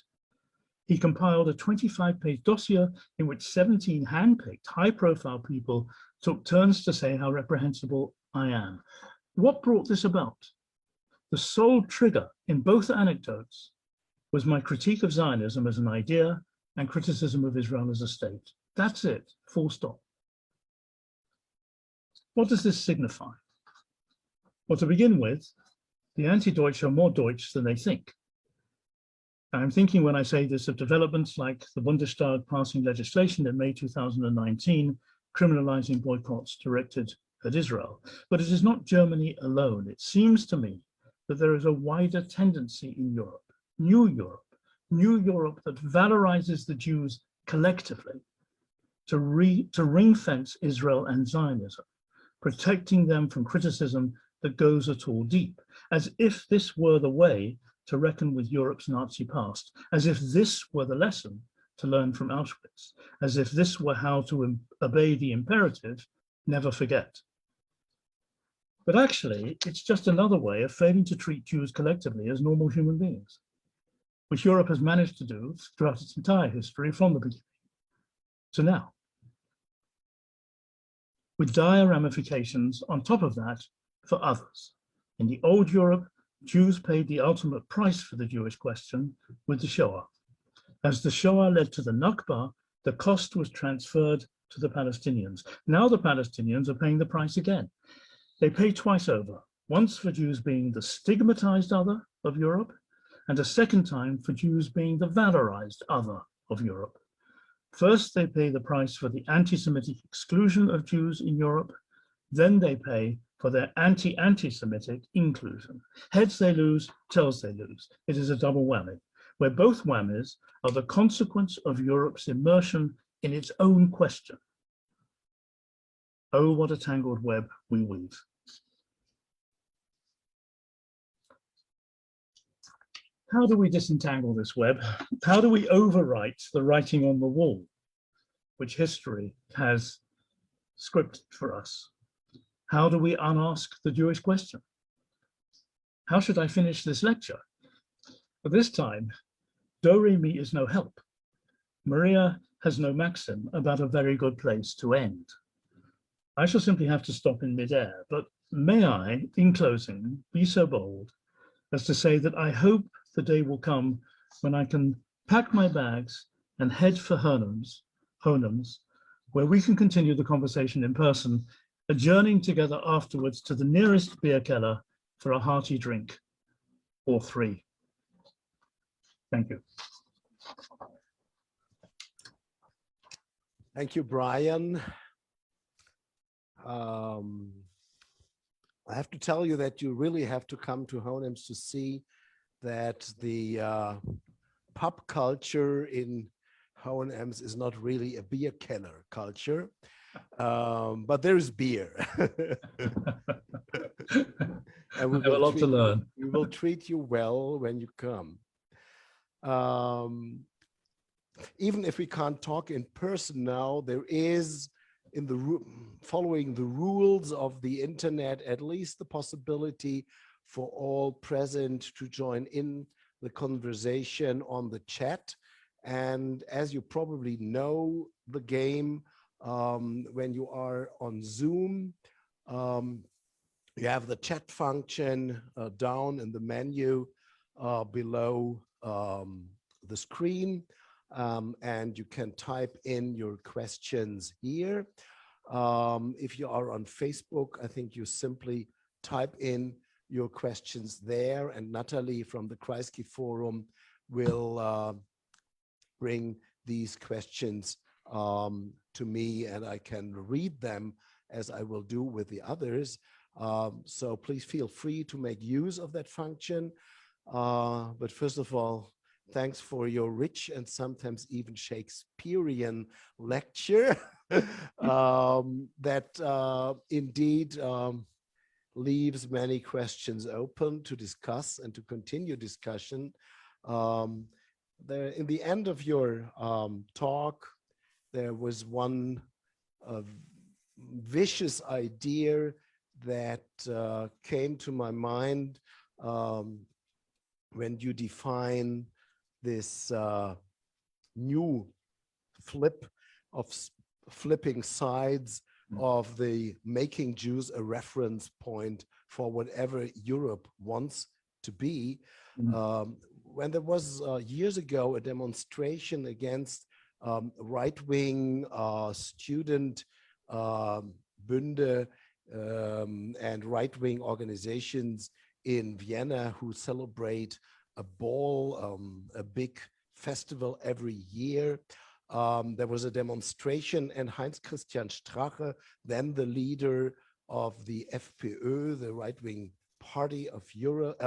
[SPEAKER 2] He compiled a 25-page dossier in which 17 hand-picked, high-profile people took turns to say how reprehensible I am. What brought this about? The sole trigger in both anecdotes was my critique of Zionism as an idea and criticism of Israel as a state. That's it, full stop. What does this signify? Well, to begin with, the anti-Deutsch are more Deutsch than they think. I'm thinking when I say this of developments like the Bundestag passing legislation in May 2019, criminalizing boycotts directed at Israel. But it is not Germany alone. It seems to me that there is a wider tendency in Europe, New Europe that valorizes the Jews collectively to ring-fence Israel and Zionism, protecting them from criticism that goes at all deep, as if this were the way to reckon with Europe's Nazi past, as if this were the lesson to learn from Auschwitz, as if this were how to obey the imperative, never forget. But actually, it's just another way of failing to treat Jews collectively as normal human beings, which Europe has managed to do throughout its entire history from the beginning to now, with dire ramifications on top of that for others. In the old Europe, Jews paid the ultimate price for the Jewish question with the Shoah. As the Shoah led to the Nakba, the cost was transferred to the Palestinians. Now the Palestinians are paying the price again. They pay twice over, once for Jews being the stigmatized other of Europe, and a second time for Jews being the valorized other of Europe. First, they pay the price for the anti-Semitic exclusion of Jews in Europe. Then they pay for their anti-Semitic inclusion. Heads they lose, tails they lose. It is a double whammy, where both whammies are the consequence of Europe's immersion in its own question. Oh, what a tangled web we weave. How do we disentangle this web? How do we overwrite the writing on the wall, which history has scripted for us? How do we unask the Jewish question? How should I finish this lecture? But this time, do-re-mi is no help. Maria has no maxim about a very good place to end. I shall simply have to stop in midair, but may I, in closing, be so bold as to say that I hope the day will come when I can pack my bags and head for Honem's, where we can continue the conversation in person, adjourning together afterwards to the nearest beer keller for a hearty drink, or three. Thank you.
[SPEAKER 1] Thank you, Brian. I have to tell you that you really have to come to Honem's to see that the pub culture in Honem's is not really a beer keller culture, but there is beer. And we
[SPEAKER 2] have a lot to learn.
[SPEAKER 1] We will treat you well when you come. Even if we can't talk in person now, there is, in the following the rules of the internet, at least the possibility for all present to join in the conversation on the chat. And as you probably know the game, when you are on Zoom, you have the chat function down in the menu below the screen, and you can type in your questions here. If you are on Facebook, I think you simply type in your questions there, and Natalie from the Kreisky Forum will bring these questions to me, and I can read them as I will do with the others. So please feel free to make use of that function. But first of all, thanks for your rich and sometimes even Shakespearean lecture that indeed leaves many questions open to discuss and to continue discussion. In the end of your talk, there was one vicious idea that came to my mind when you define this new flipping sides of the making Jews a reference point for whatever Europe wants to be. When there was years ago a demonstration against right-wing student Bünde and right-wing organizations in Vienna who celebrate a ball, a big festival every year. There was a demonstration, and Heinz Christian Strache, then the leader of the FPÖ, the right-wing party of Europe,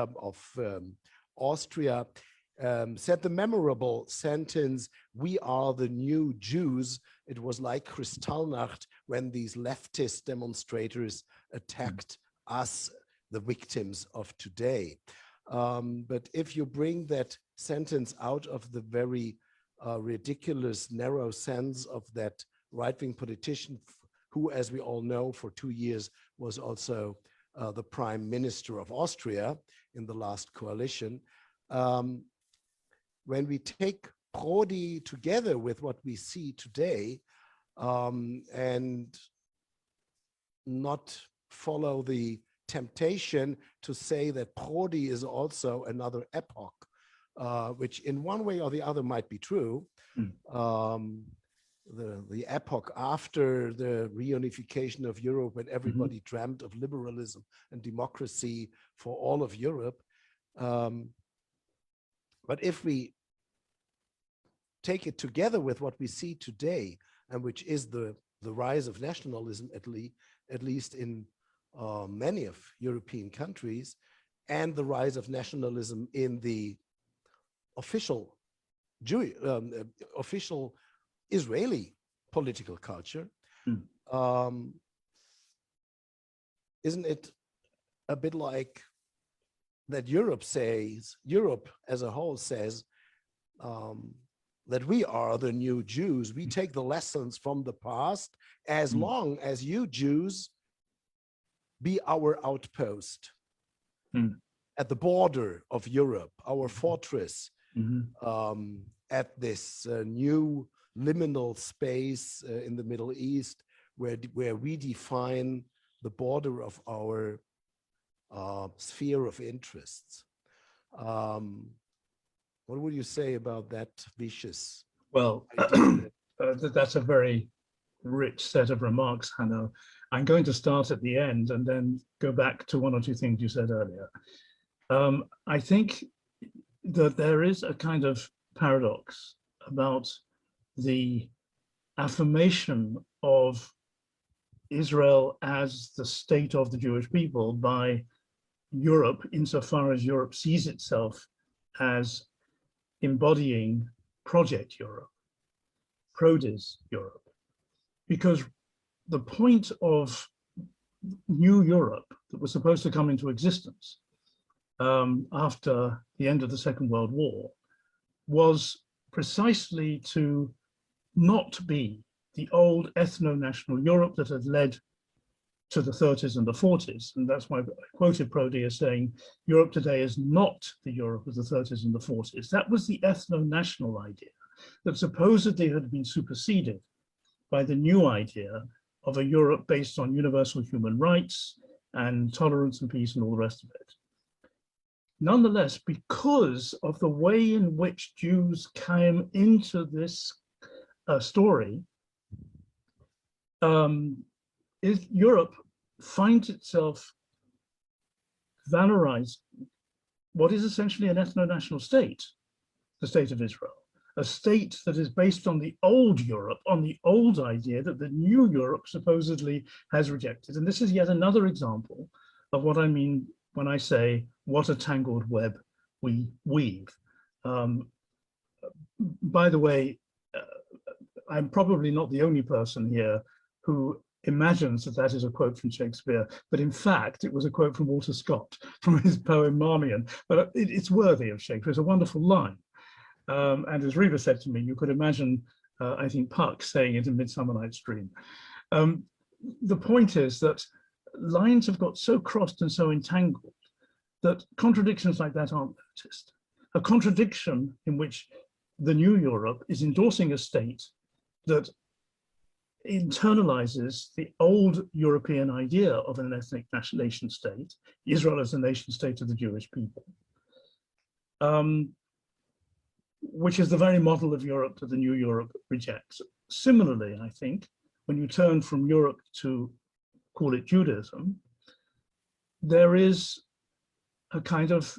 [SPEAKER 1] Austria, said the memorable sentence, "We are the new Jews." It was like Kristallnacht when these leftist demonstrators attacked us, the victims of today. But if you bring that sentence out of the very ridiculous, narrow sense of that right-wing politician who, as we all know, for 2 years was also the prime minister of Austria in the last coalition, when we take Prodi together with what we see today and not follow the temptation to say that Prodi is also another epoch, which in one way or the other might be true. The epoch after the reunification of Europe, when everybody dreamt of liberalism and democracy for all of Europe. But if we take it together with what we see today, and which is the rise of nationalism, at least in many of European countries, and the rise of nationalism in the official official Israeli political culture, isn't it a bit like that Europe as a whole says that we are the new Jews. We take the lessons from the past as long as you Jews be our outpost at the border of Europe, our fortress at this new liminal space in the Middle East, where we define the border of our sphere of interests. What would you say about that vicious?
[SPEAKER 2] Well, that's a very rich set of remarks, Hanno. I'm going to start at the end and then go back to one or two things you said earlier. I think that there is a kind of paradox about the affirmation of Israel as the state of the Jewish people by Europe, insofar as Europe sees itself as embodying Project Europe, Prodi's Europe. Because the point of New Europe that was supposed to come into existence after the end of the Second World War was precisely to not be the old ethno-national Europe that had led to the 30s and the 40s. And that's why I quoted Prodi as saying, Europe today is not the Europe of the 30s and the 40s. That was the ethno-national idea that supposedly had been superseded by the new idea of a Europe based on universal human rights and tolerance and peace and all the rest of it. Nonetheless, because of the way in which Jews came into this story, Europe finds itself valorizing what is essentially an ethno-national state, the state of Israel, a state that is based on the old Europe, on the old idea that the new Europe supposedly has rejected. And this is yet another example of what I mean when I say, what a tangled web we weave. By the way, I'm probably not the only person here who imagines that that is a quote from Shakespeare, but in fact, it was a quote from Walter Scott from his poem Marmion. But it's worthy of Shakespeare. It's a wonderful line. And as Reva said to me, you could imagine, I think, Puck saying it in Midsummer Night's Dream. The point is that lines have got so crossed and so entangled that contradictions like that aren't noticed. A contradiction in which the new Europe is endorsing a state that internalizes the old European idea of an ethnic nation state, Israel as a nation state of the Jewish people, which is the very model of Europe that the new Europe rejects. Similarly, I think, when you turn from Europe to call it Judaism, there is a kind of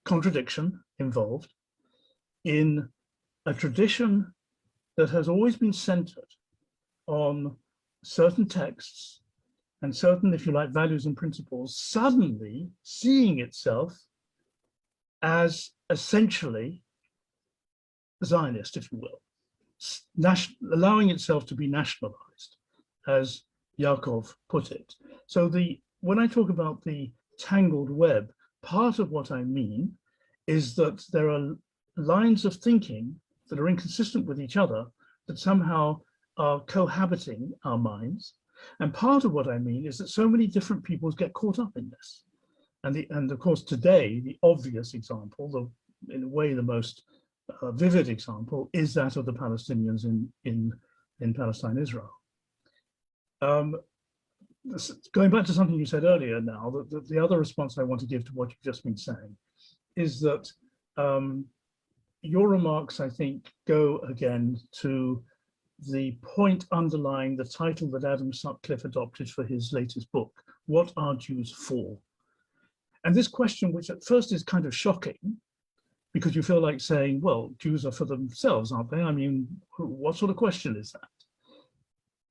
[SPEAKER 2] contradiction involved in a tradition that has always been centered on certain texts and certain, if you like, values and principles, suddenly seeing itself as essentially Zionist, if you will, allowing itself to be nationalized, as Yaakov put it. So when I talk about the tangled web, part of what I mean is that there are lines of thinking that are inconsistent with each other that somehow are cohabiting our minds. And part of what I mean is that so many different peoples get caught up in this. And of course, today, the obvious example, in a way the most vivid example, is that of the Palestinians in Palestine, Israel. Going back to something you said earlier now, the other response I want to give to what you've just been saying is that your remarks, I think, go again to the point underlying the title that Adam Sutcliffe adopted for his latest book, What Are Jews For? And this question, which at first is kind of shocking, because you feel like saying, well, Jews are for themselves, aren't they? I mean, what sort of question is that?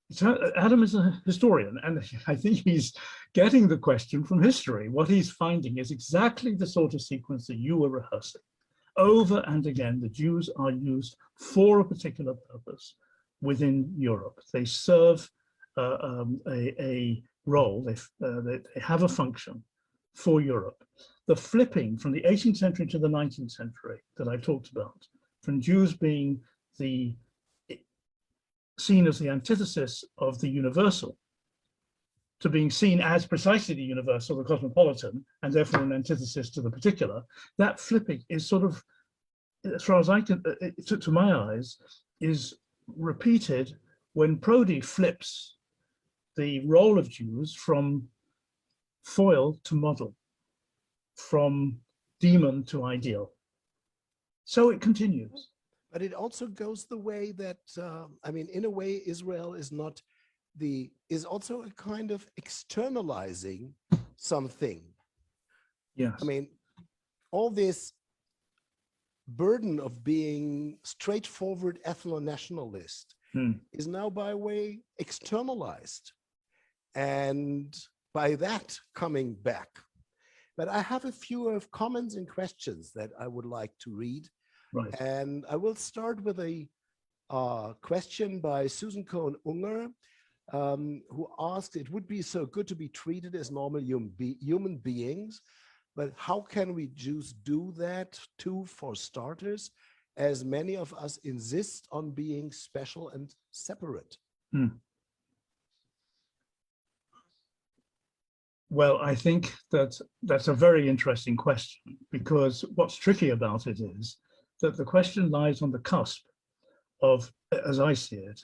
[SPEAKER 2] So Adam is a historian, and I think he's getting the question from history. What he's finding is exactly the sort of sequence that you were rehearsing. Over and again, the Jews are used for a particular purpose within Europe. They serve a role, they have a function for Europe. The flipping from the 18th century to the 19th century that I talked about, from Jews being seen as the antithesis of the universal to being seen as precisely the universal, the cosmopolitan, and therefore an antithesis to the particular, that flipping is sort of, as far as I can, to my eyes, is repeated when Prodi flips the role of Jews from foil to model, from demon to ideal. So it continues.
[SPEAKER 1] But it also goes the way that, I mean, in a way, Israel is also a kind of externalizing something.
[SPEAKER 2] Yes.
[SPEAKER 1] I mean, all this burden of being straightforward ethno-nationalist is now by way externalized, and by that coming back. But I have a few of comments and questions that I would like to read.
[SPEAKER 2] Right.
[SPEAKER 1] And I will start with a question by Susan Cohen-Unger, who asked, it would be so good to be treated as normal human beings, but how can we Jews do that too, for starters, as many of us insist on being special and separate?
[SPEAKER 2] Well, I think that's a very interesting question, because what's tricky about it is that the question lies on the cusp of, as I see it,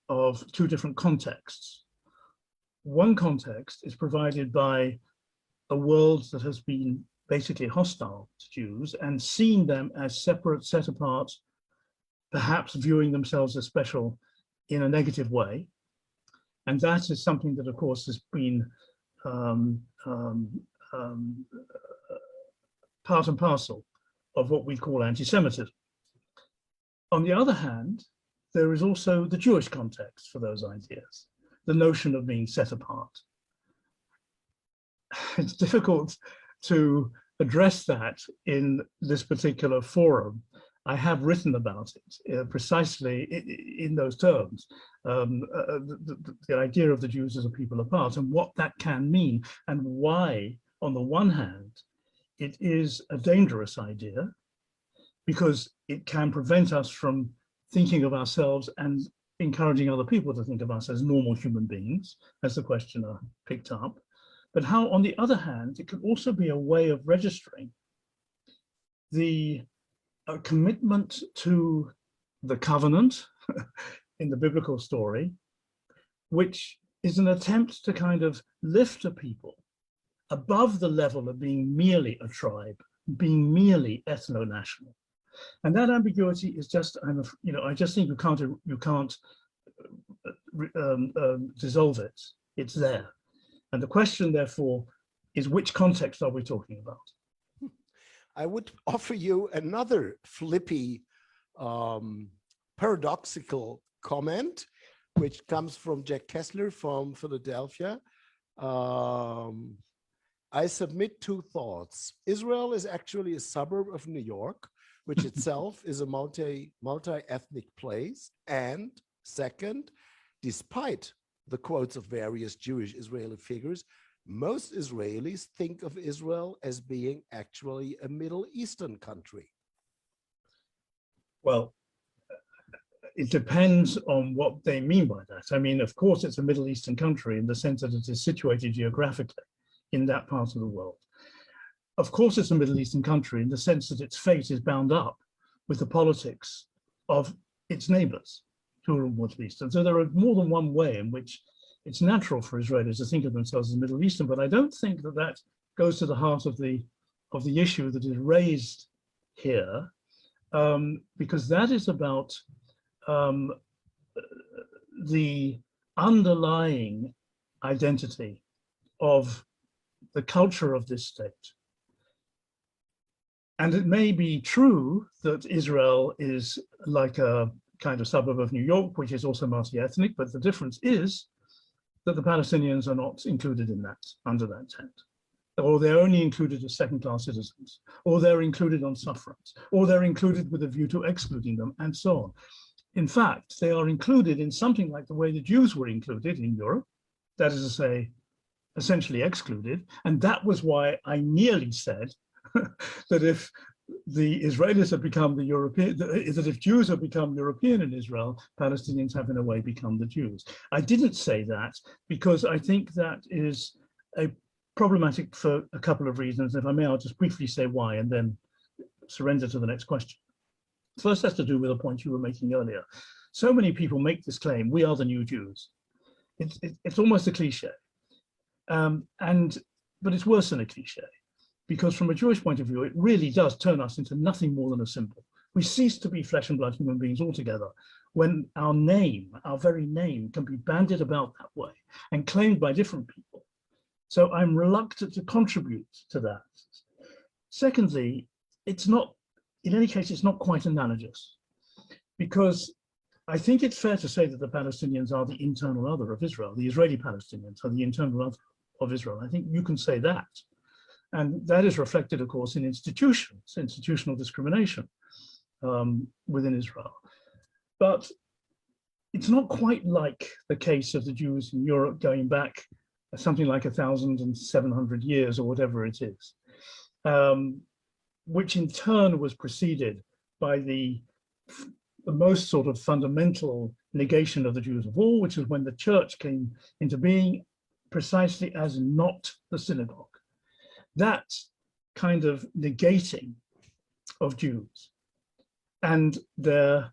[SPEAKER 2] of two different contexts. One context is provided by a world that has been basically hostile to Jews and seen them as separate, set apart, perhaps viewing themselves as special in a negative way. And that is something that, of course, has been part and parcel of what we call anti-Semitism. On the other hand, there is also the Jewish context for those ideas, the notion of being set apart. It's difficult to address that in this particular forum. I have written about it precisely in those terms, the idea of the Jews as a people apart and what that can mean, and why, on the one hand, it is a dangerous idea because it can prevent us from thinking of ourselves and encouraging other people to think of us as normal human beings, as the questioner picked up, but how, on the other hand, it could also be a way of registering the commitment to the covenant in the biblical story, which is an attempt to kind of lift a people above the level of being merely a tribe, being merely ethno-national. And that ambiguity is just, I just think you can't dissolve it. It's there. And the question, therefore, is which context are we talking about?
[SPEAKER 1] I would offer you another flippy, paradoxical comment, which comes from Jack Kessler from Philadelphia. I submit two thoughts. Israel is actually a suburb of New York, which itself is a multi-ethnic place. And second, despite the quotes of various Jewish Israeli figures, most Israelis think of Israel as being actually a Middle Eastern country.
[SPEAKER 2] Well, it depends on what they mean by that. I mean, of course, it's a Middle Eastern country in the sense that it is situated geographically in that part of the world. Of course, it's a Middle Eastern country in the sense that its fate is bound up with the politics of its neighbors who are Middle Eastern. So there are more than one way in which it's natural for Israelis to think of themselves as Middle Eastern, but I don't think that that goes to the heart of the issue that is raised here, because that is about the underlying identity of the culture of this state. And it may be true that Israel is like a kind of suburb of New York, which is also multi-ethnic, but the difference is that the Palestinians are not included in that, under that tent, or they're only included as second-class citizens, or they're included on sufferance, or they're included with a view to excluding them, and so on. In fact, they are included in something like the way the Jews were included in Europe, that is to say, essentially excluded. And that was why I nearly said that if the Israelis have become the European, that if Jews have become European in Israel, Palestinians have in a way become the Jews. I didn't say that because I think that is a problematic for a couple of reasons. If I may, I'll just briefly say why and then surrender to the next question. First has to do with a point you were making earlier. So many people make this claim, we are the new Jews. It's almost a cliche. But it's worse than a cliche, because from a Jewish point of view, it really does turn us into nothing more than a symbol. We cease to be flesh and blood human beings altogether when our name, our very name, can be bandied about that way and claimed by different people. So I'm reluctant to contribute to that. Secondly, it's not, in any case, it's not quite analogous, because I think it's fair to say that the Palestinians are the internal other of Israel. The Israeli Palestinians are the internal other of Israel. I think you can say that. And that is reflected, of course, in institutions, institutional discrimination within Israel. But it's not quite like the case of the Jews in Europe going back something like 1,700 years or whatever it is, which in turn was preceded by the most sort of fundamental negation of the Jews of all, which is when the church came into being precisely as not the synagogue. That kind of negating of Jews and their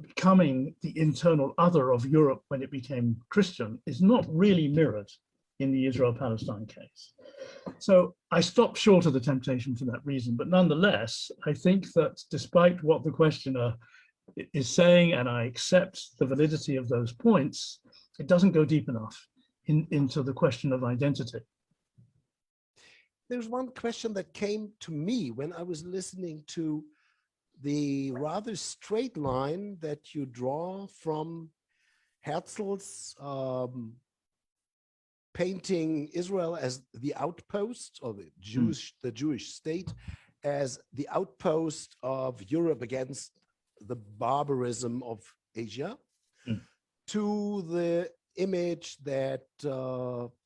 [SPEAKER 2] becoming the internal other of Europe when it became Christian is not really mirrored in the Israel-Palestine case. So I stopped short of the temptation for that reason, but nonetheless, I think that despite what the questioner is saying, and I accept the validity of those points, it doesn't go deep enough into the question of identity.
[SPEAKER 1] there's one question that came to me when I was listening to the rather straight line that you draw from Herzl's painting Israel as the outpost, or the Jewish state as the outpost of Europe against the barbarism of Asia, to the image that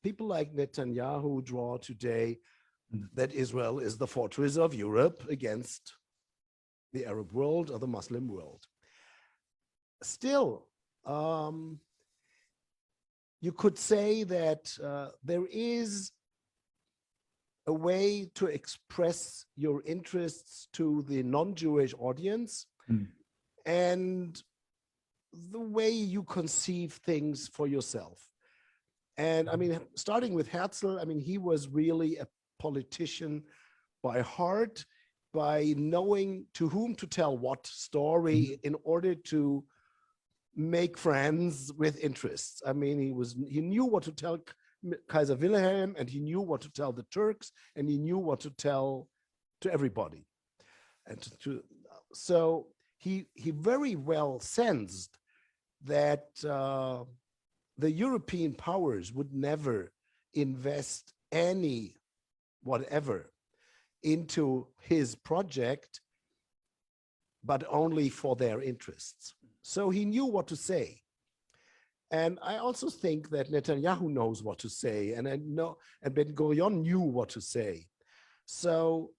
[SPEAKER 1] people like Netanyahu draw today, that Israel is the fortress of Europe against the Arab world or the Muslim world. Still, you could say that there is a way to express your interests to the non-Jewish audience and the way you conceive things for yourself. And I mean, starting with Herzl, I mean, he was really a politician by heart, by knowing to whom to tell what story in order to make friends with interests. I mean, he knew what to tell Kaiser Wilhelm, and he knew what to tell the Turks, and he knew what to tell to everybody. And so he very well sensed that the European powers would never invest any whatever into his project, but only for their interests. So he knew what to say. And I also think that Netanyahu knows what to say, and Ben-Gurion knew what to say. So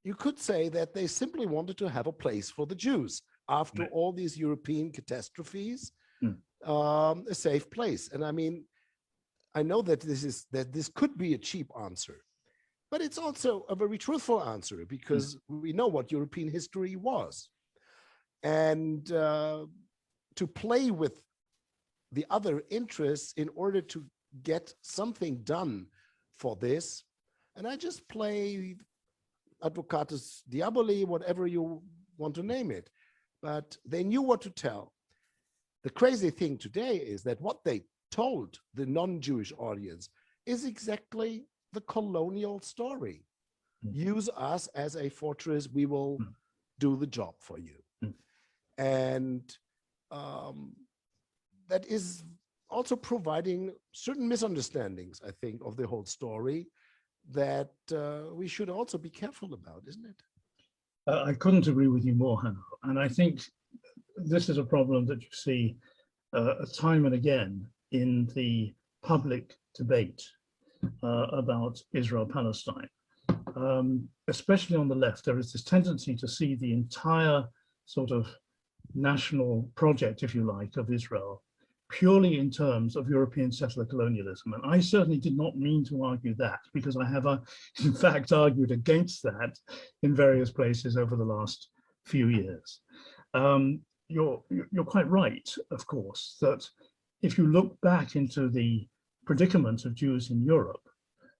[SPEAKER 1] you could say that they simply wanted to have a place for the Jews after all these European catastrophes, a safe place. And I mean, I know that this could be a cheap answer, but it's also a very truthful answer, because we know what European history was. And to play with the other interests in order to get something done for this, and I just play advocatus diaboli, whatever you want to name it, but they knew what to tell. The crazy thing today is that what they told the non-Jewish audience is exactly the colonial story. Use us as a fortress, we will do the job for you. And that is also providing certain misunderstandings, I think, of the whole story that we should also be careful about, isn't it?
[SPEAKER 2] I couldn't agree with you more, Hanno. And I think this is a problem that you see time and again in the public debate about Israel-Palestine. Especially on the left, there is this tendency to see the entire sort of national project, if you like, of Israel purely in terms of European settler colonialism. And I certainly did not mean to argue that, because I have, in fact, argued against that in various places over the last few years. You're quite right, of course, that if you look back into the predicament of Jews in Europe,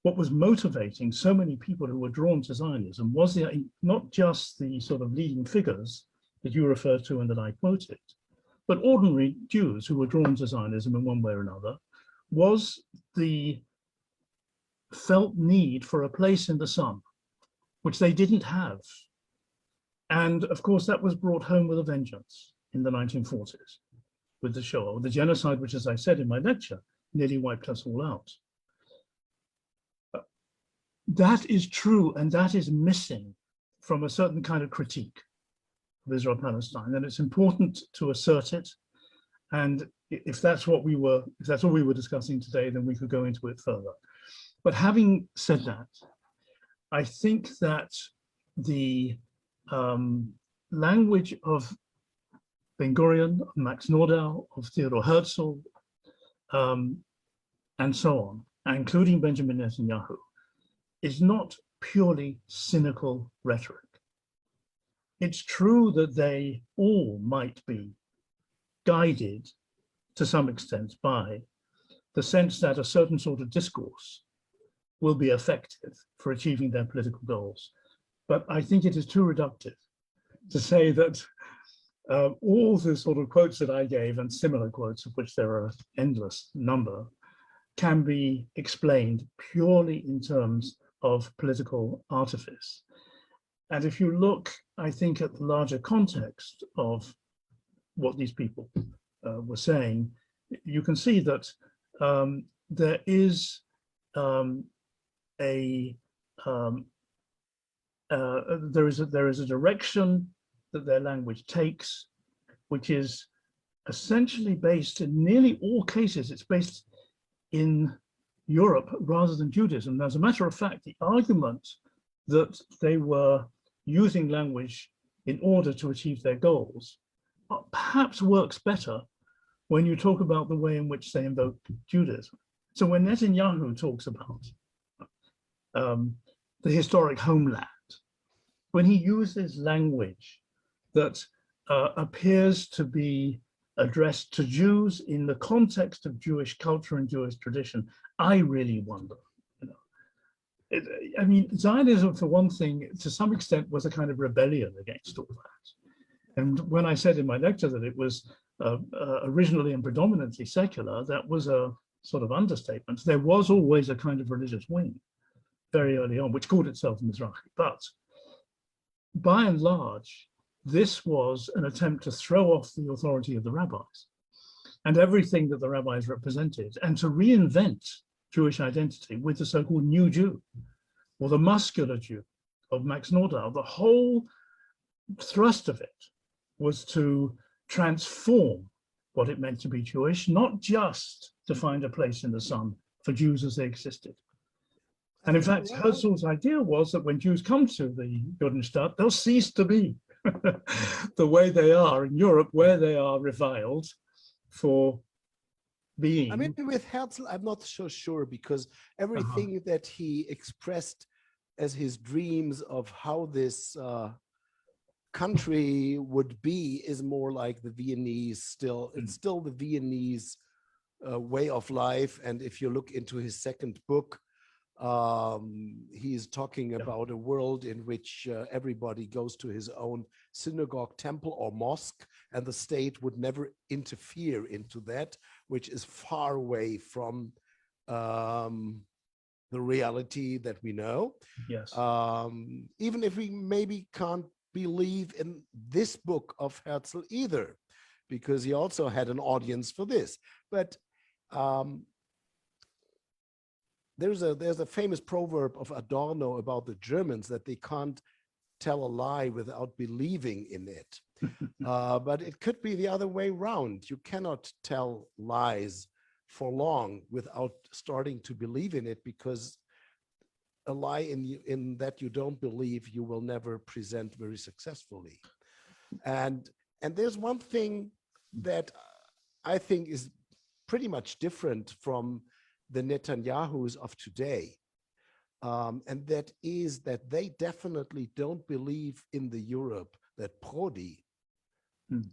[SPEAKER 2] what was motivating so many people who were drawn to Zionism was not just the sort of leading figures that you referred to and that I quoted, but ordinary Jews who were drawn to Zionism in one way or another, was the felt need for a place in the sun, which they didn't have. And of course, that was brought home with a vengeance in the 1940s with the Shoah, the genocide, which, as I said in my lecture, nearly wiped us all out. That is true, and that is missing from a certain kind of critique of Israel-Palestine, and it's important to assert it. And if that's what we were, if that's all we were discussing today, then we could go into it further. But having said that, I think that the language of Ben-Gurion, of Max Nordau, of Theodor Herzl, and so on, including Benjamin Netanyahu, is not purely cynical rhetoric. It's true that they all might be guided to some extent by the sense that a certain sort of discourse will be effective for achieving their political goals. But I think it is too reductive to say that all the sort of quotes that I gave, and similar quotes of which there are an endless number, can be explained purely in terms of political artifice. And if you look, I think, at the larger context of what these people were saying, you can see that there is there is a direction that their language takes, which is essentially based in nearly all cases, it's based in Europe rather than Judaism. As a matter of fact, the argument that they were using language in order to achieve their goals perhaps works better when you talk about the way in which they invoke Judaism. So when Netanyahu talks about the historic homeland, when he uses language that appears to be addressed to Jews in the context of Jewish culture and Jewish tradition, I really wonder. I mean, Zionism, for one thing, to some extent, was a kind of rebellion against all that. And when I said in my lecture that it was originally and predominantly secular, that was a sort of understatement. There was always a kind of religious wing very early on, which called itself Mizrahi. But by and large, this was an attempt to throw off the authority of the rabbis and everything that the rabbis represented, and to reinvent Jewish identity with the so-called new Jew, or the muscular Jew of Max Nordau. The whole thrust of it was to transform what it meant to be Jewish, not just to find a place in the sun for Jews as they existed. And in fact, Herzl's idea was that when Jews come to the Judenstaat, they'll cease to be the way they are in Europe, where they are reviled for being.
[SPEAKER 1] I mean, with Herzl, I'm not so sure, because everything that he expressed as his dreams of how this country would be is more like the Viennese still. It's still the Viennese way of life. And if you look into his second book, he's talking about a world in which everybody goes to his own synagogue, temple, or mosque, and the state would never interfere into that, which is far away from the reality that we know.
[SPEAKER 2] Yes.
[SPEAKER 1] Even if we maybe can't believe in this book of Herzl either, because he also had an audience for this. But there's a famous proverb of Adorno about the Germans that they can't tell a lie without believing in it. But it could be the other way around. You cannot tell lies for long without starting to believe in it, because a lie in that you don't believe, you will never present very successfully. And there's one thing that I think is pretty much different from the Netanyahus of today. And that is that they definitely don't believe in the Europe that Prodi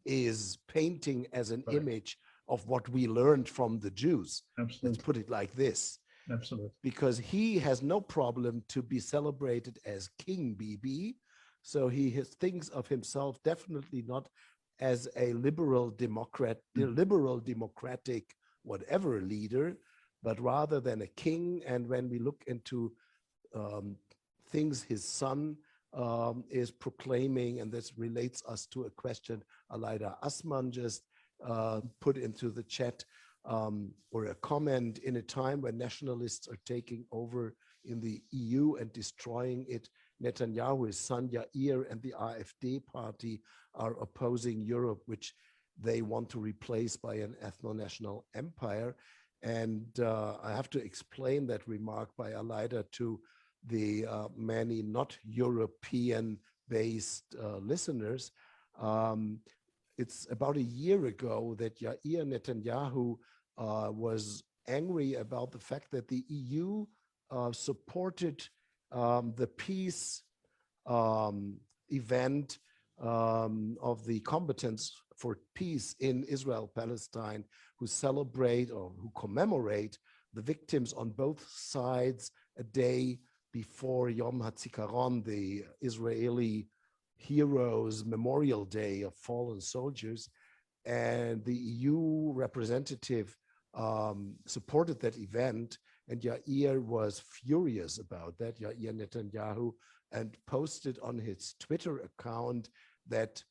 [SPEAKER 1] is painting as an image of what we learned from the Jews.
[SPEAKER 2] Absolutely.
[SPEAKER 1] Let's put it like this.
[SPEAKER 2] Absolutely.
[SPEAKER 1] Because he has no problem to be celebrated as King Bibi. So he thinks of himself definitely not as a liberal democrat, liberal democratic, whatever leader, but rather than a king. And when we look into things his son is proclaiming, and this relates us to a question Aleida Assmann just put into the chat, or a comment: in a time when nationalists are taking over in the EU and destroying it, Netanyahu's son Yair and the AfD party are opposing Europe, which they want to replace by an ethno-national empire. And I have to explain that remark by Aleida to the many not European-based listeners. It's about a year ago that Yair Netanyahu was angry about the fact that the EU supported the peace event of the combatants for peace in Israel, Palestine, who celebrate or who commemorate the victims on both sides a day before Yom HaZikaron, the Israeli heroes' Memorial Day of fallen soldiers. And the EU representative supported that event, and Yair was furious about that, Yair Netanyahu, and posted on his Twitter account that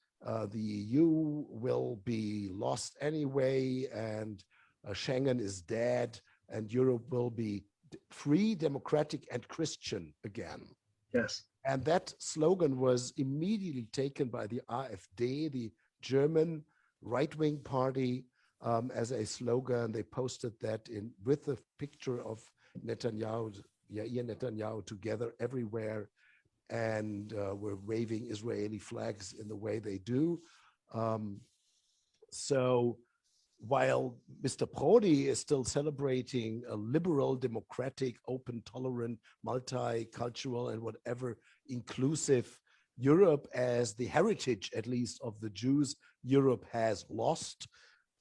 [SPEAKER 1] the EU will be lost anyway, and Schengen is dead, and Europe will be free, democratic, and Christian again.
[SPEAKER 2] Yes.
[SPEAKER 1] And that slogan was immediately taken by the AfD, the German right-wing party, as a slogan. They posted that in with the picture of Netanyahu, Yair Netanyahu, together everywhere, and were waving Israeli flags in the way they do. So while Mr. Prodi is still celebrating a liberal, democratic, open, tolerant, multicultural, and whatever inclusive Europe as the heritage, at least, of the Jews Europe has lost,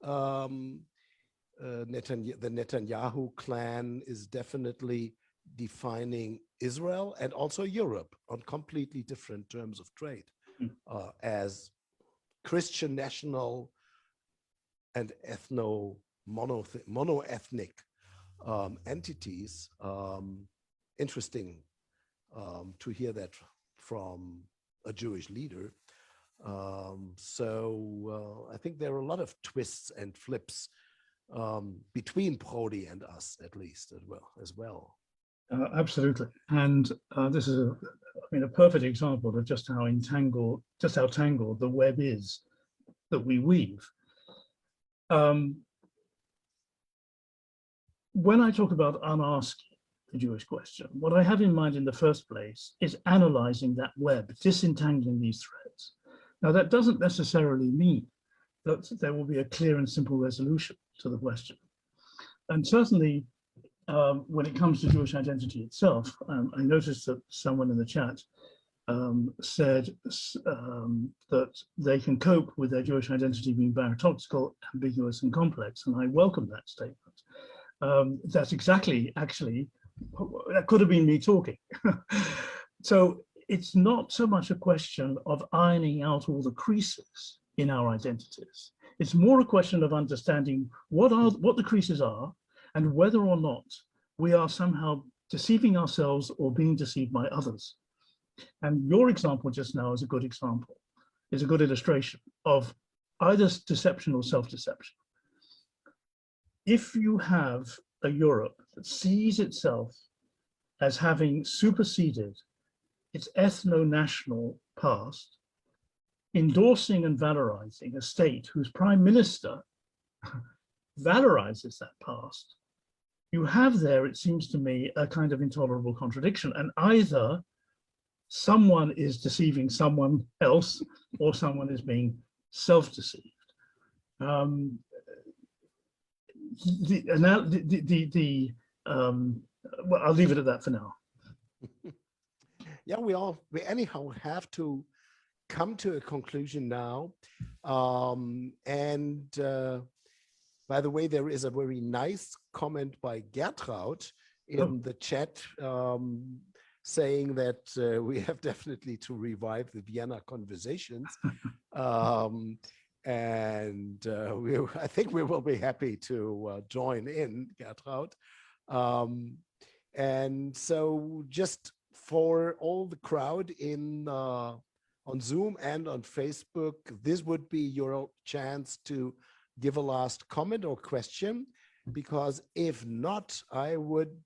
[SPEAKER 1] the Netanyahu clan is definitely defining Israel and also Europe on completely different terms of trade, as Christian national and mono-ethnic entities. Interesting to hear that from a Jewish leader. So I think there are a lot of twists and flips between Prodi and us, at least, as well.
[SPEAKER 2] Absolutely, and this is a perfect example of just how tangled the web is that we weave. When I talk about unasking the Jewish question, what I have in mind in the first place is analyzing that web, disentangling these threads. Now, that doesn't necessarily mean that there will be a clear and simple resolution to the question. And certainly, when it comes to Jewish identity itself, I noticed that someone in the chat said that they can cope with their Jewish identity being paradoxical, ambiguous, and complex, and I welcome that statement. That's exactly, actually, that could have been me talking. So it's not so much a question of ironing out all the creases in our identities. It's more a question of understanding what the creases are and whether or not we are somehow deceiving ourselves or being deceived by others. And your example just now is a good example, is a good illustration of either deception or self-deception. If you have a Europe that sees itself as having superseded its ethno-national past, endorsing and valorizing a state whose prime minister valorizes that past, you have there, it seems to me, a kind of intolerable contradiction. And either someone is deceiving someone else or someone is being self-deceived. Well, I'll leave it at that for now.
[SPEAKER 1] Yeah, we anyhow have to come to a conclusion now. By the way, there is a very nice comment by Gertraud in the chat saying that we have definitely to revive the Vienna conversations. I think we will be happy to join in, Gertraud. And so just for all the crowd on Zoom and on Facebook, this would be your chance to give a last comment or question, because if not, I would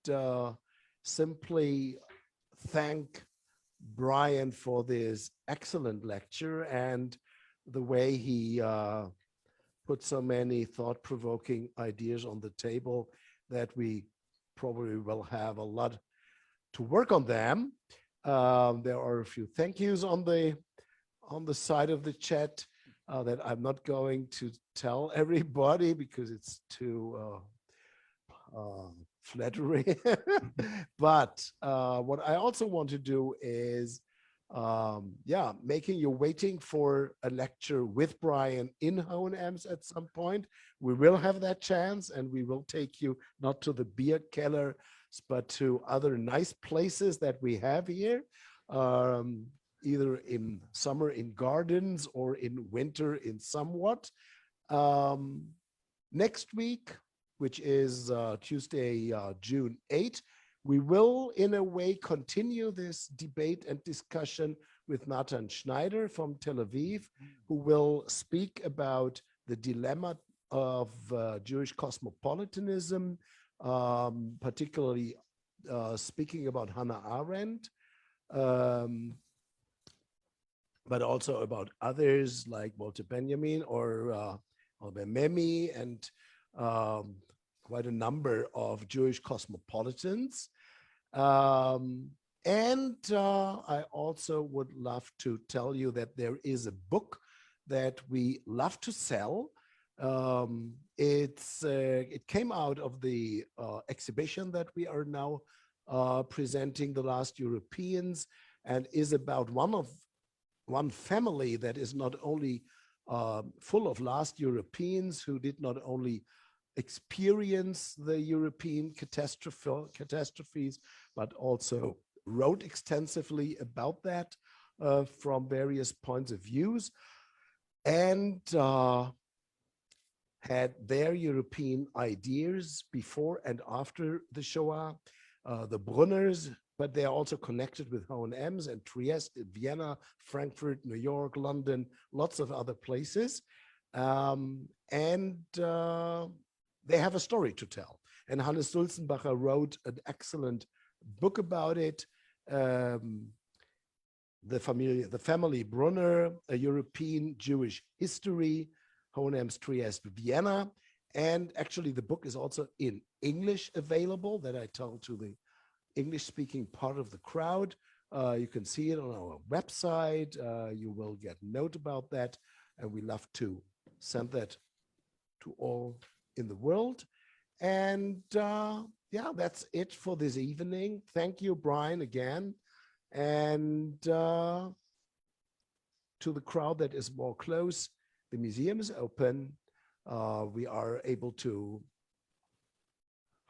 [SPEAKER 1] simply thank Brian for this excellent lecture and the way he put so many thought-provoking ideas on the table that we probably will have a lot to work on them. There are a few thank yous on the side of the chat that I'm not going to tell everybody because it's too flattering. But what I also want to do is, making you waiting for a lecture with Brian in Hohenems at some point. We will have that chance, and we will take you not to the beer keller, but to other nice places that we have here, either in summer in gardens or in winter in somewhat. Next week, which is Tuesday, June 8. We will, in a way, continue this debate and discussion with Nathan Schneider from Tel Aviv, who will speak about the dilemma of Jewish cosmopolitanism, particularly speaking about Hannah Arendt, but also about others like Walter Benjamin or Memi, and quite a number of Jewish cosmopolitans. I also would love to tell you that there is a book that we love to sell. It came out of the exhibition that we are now presenting, The Last Europeans, and is about one family that is not only full of last Europeans who did not only experience the European catastrophes, but also wrote extensively about that from various points of views, and had their European ideas before and after the Shoah, the Brunners, but they are also connected with H&Ms and Trieste, Vienna, Frankfurt, New York, London, lots of other places. They have a story to tell. And Hannes Sulzenbacher wrote an excellent book about it, The Family Brunner, A European Jewish History, H&M's Trieste, Vienna. And actually the book is also in English available, that I tell to the English-speaking part of the crowd. You can see it on our website. You will get note about that, and we love to send that to all in the world. And yeah, that's it for this evening. Thank you, Brian, again. And to the crowd that is more close, the museum is open. We are able to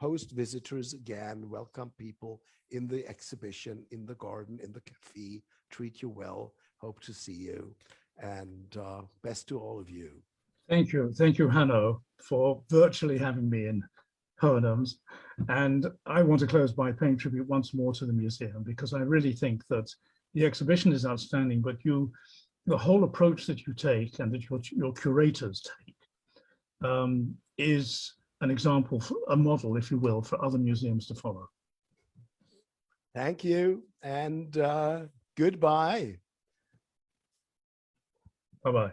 [SPEAKER 1] host visitors again, welcome people in the exhibition, in the garden, in the cafe, treat you well, hope to see you, and best to all of you.
[SPEAKER 2] Thank you, Hanno, for virtually having me in H&M's. And I want to close by paying tribute once more to the museum, because I really think that the exhibition is outstanding, but the whole approach that you take and that your curators take is an example, a model, if you will, for other museums to follow.
[SPEAKER 1] Thank you, and goodbye.
[SPEAKER 2] Bye-bye.